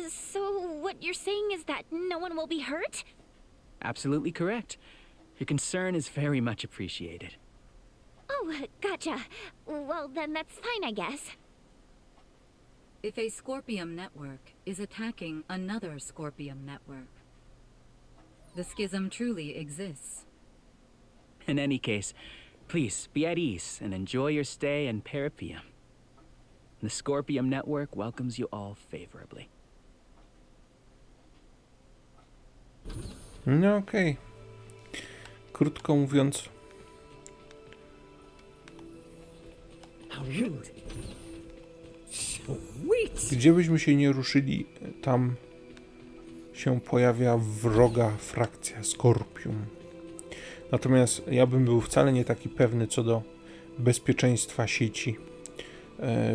So what you're saying is that no one will be hurt? Absolutely correct. Your concern is very much appreciated. Oh, gotcha. Well, then that's fine, I guess. If a Scorpium network is attacking another Scorpium network, the schism truly exists. In any case, please be at ease and enjoy your stay in Parapium. The Scorpium network welcomes you all favorably. No okej. Krótko mówiąc... Gdzie byśmy się nie ruszyli, tam się pojawia wroga frakcja Scorpium. Natomiast ja bym był wcale nie taki pewny co do bezpieczeństwa sieci.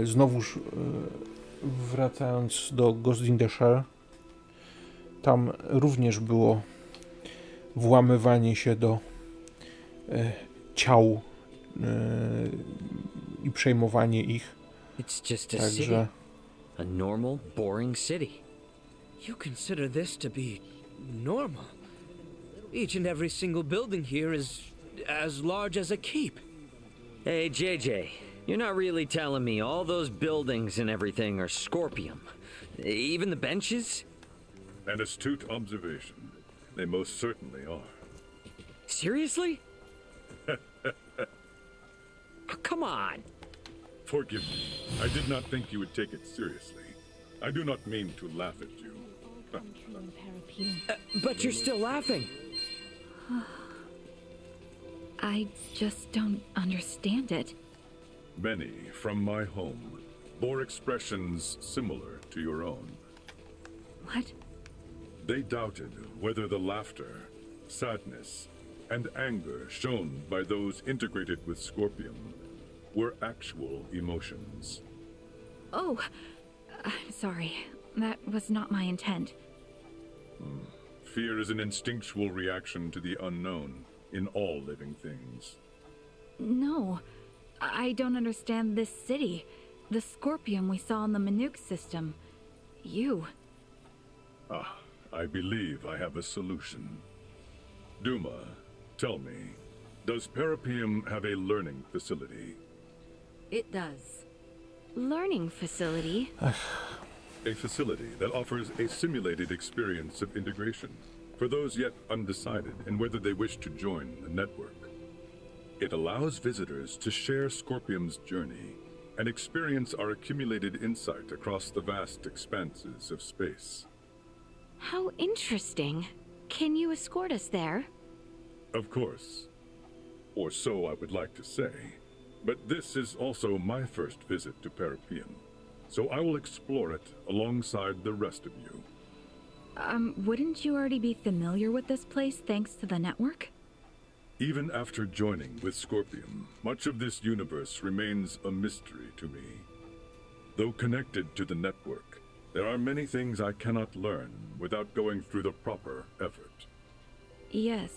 Znowuż wracając do Ghost in the Shell, tam również było włamywanie się do ciał i przejmowanie ich. It's just a Także... city. A normal, boring city. You consider this to be normal? Each and every single building here is as large as a keep. Hey, JJ, you're not really telling me all those buildings and everything are Scorpium? Even the benches? An astute observation. They most certainly are. Seriously? Come on. Forgive me. I did not think you would take it seriously. I do not mean to laugh at you. But you're still laughing. I just don't understand it. Many from my home bore expressions similar to your own. What? They doubted whether the laughter, sadness, and anger shown by those integrated with Scorpium were actual emotions. Oh, I'm sorry. That was not my intent. Fear is an instinctual reaction to the unknown in all living things. No, I don't understand this city. The Scorpium we saw in the Manuk system. You. I believe I have a solution. Duma, tell me, does Parapium have a learning facility? It does. Learning facility? A facility that offers a simulated experience of integration for those yet undecided in whether they wish to join the network. It allows visitors to share Scorpium's journey and experience our accumulated insight across the vast expanses of space. How interesting. Can you escort us there? Of course. Or so I would like to say. But this is also my first visit to Parapium, so I will explore it alongside the rest of you. Wouldn't you already be familiar with this place thanks to the network? Even after joining with Scorpium, much of this universe remains a mystery to me. Though connected to the network, there are many things I cannot learn without going through the proper effort. Yes,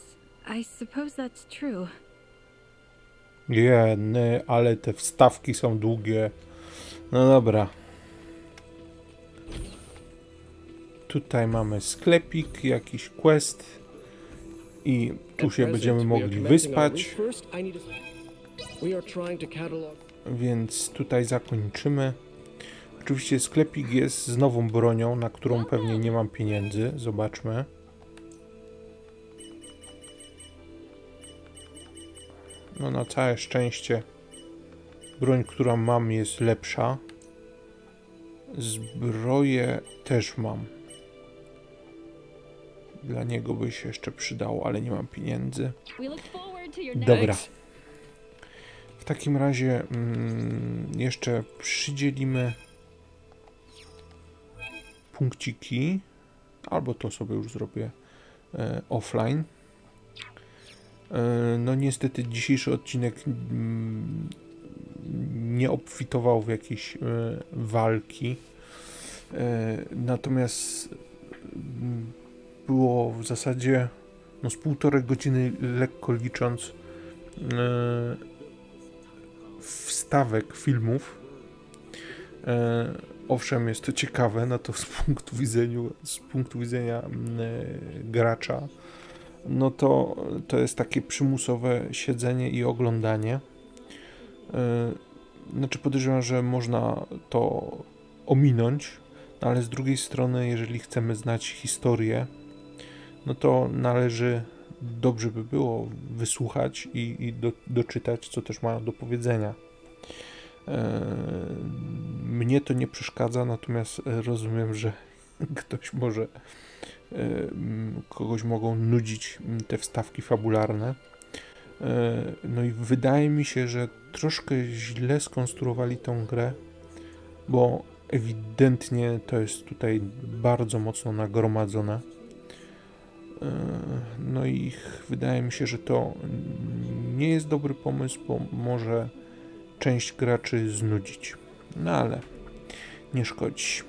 I suppose that's true. Jeny, ale te wstawki są długie. No dobra. Tutaj mamy sklepik, jakiś quest. I tu się będziemy mogli wyspać. Więc tutaj zakończymy. Oczywiście sklepik jest z nową bronią, na którą pewnie nie mam pieniędzy. Zobaczmy. No na całe szczęście broń, którą mam, jest lepsza. Zbroję też mam. dla niego by się jeszcze przydało, ale nie mam pieniędzy. Dobra. W takim razie jeszcze przydzielimy punkciki, albo to sobie już zrobię offline. No niestety dzisiejszy odcinek nie obfitował w jakieś walki, natomiast było w zasadzie no, z 1,5 godziny, lekko licząc, wstawek filmów. Owszem, jest to ciekawe, no to z punktu widzenia gracza, no to jest takie przymusowe siedzenie i oglądanie. Znaczy podejrzewam, że można to ominąć, no ale z drugiej strony, jeżeli chcemy znać historię, no to należy, dobrze by było wysłuchać i doczytać, co też ma do powiedzenia. Mnie to nie przeszkadza, natomiast rozumiem, że kogoś mogą nudzić te wstawki fabularne. No i wydaje mi się, że troszkę źle skonstruowali tą grę, bo ewidentnie to jest tutaj bardzo mocno nagromadzone. No i wydaje mi się, że to nie jest dobry pomysł, bo może część graczy znudzić. No ale nie szkodzi.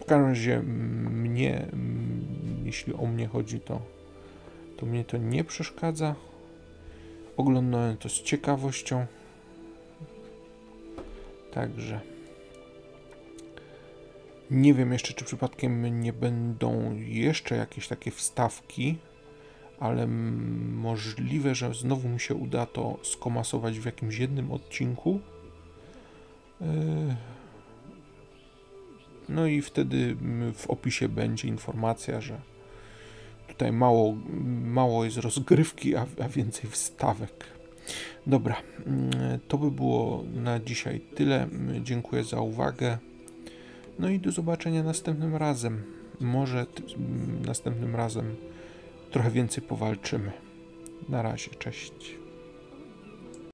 W każdym razie jeśli o mnie chodzi, to mnie to nie przeszkadza. Oglądałem to z ciekawością. Także nie wiem jeszcze, czy przypadkiem nie będą jeszcze jakieś takie wstawki, ale możliwe, że znowu mi się uda to skomasować w jakimś jednym odcinku. No i wtedy w opisie będzie informacja, że tutaj mało jest rozgrywki, a więcej wstawek. Dobra, to by było na dzisiaj tyle. Dziękuję za uwagę. No i do zobaczenia następnym razem. Może następnym razem trochę więcej powalczymy. Na razie, cześć.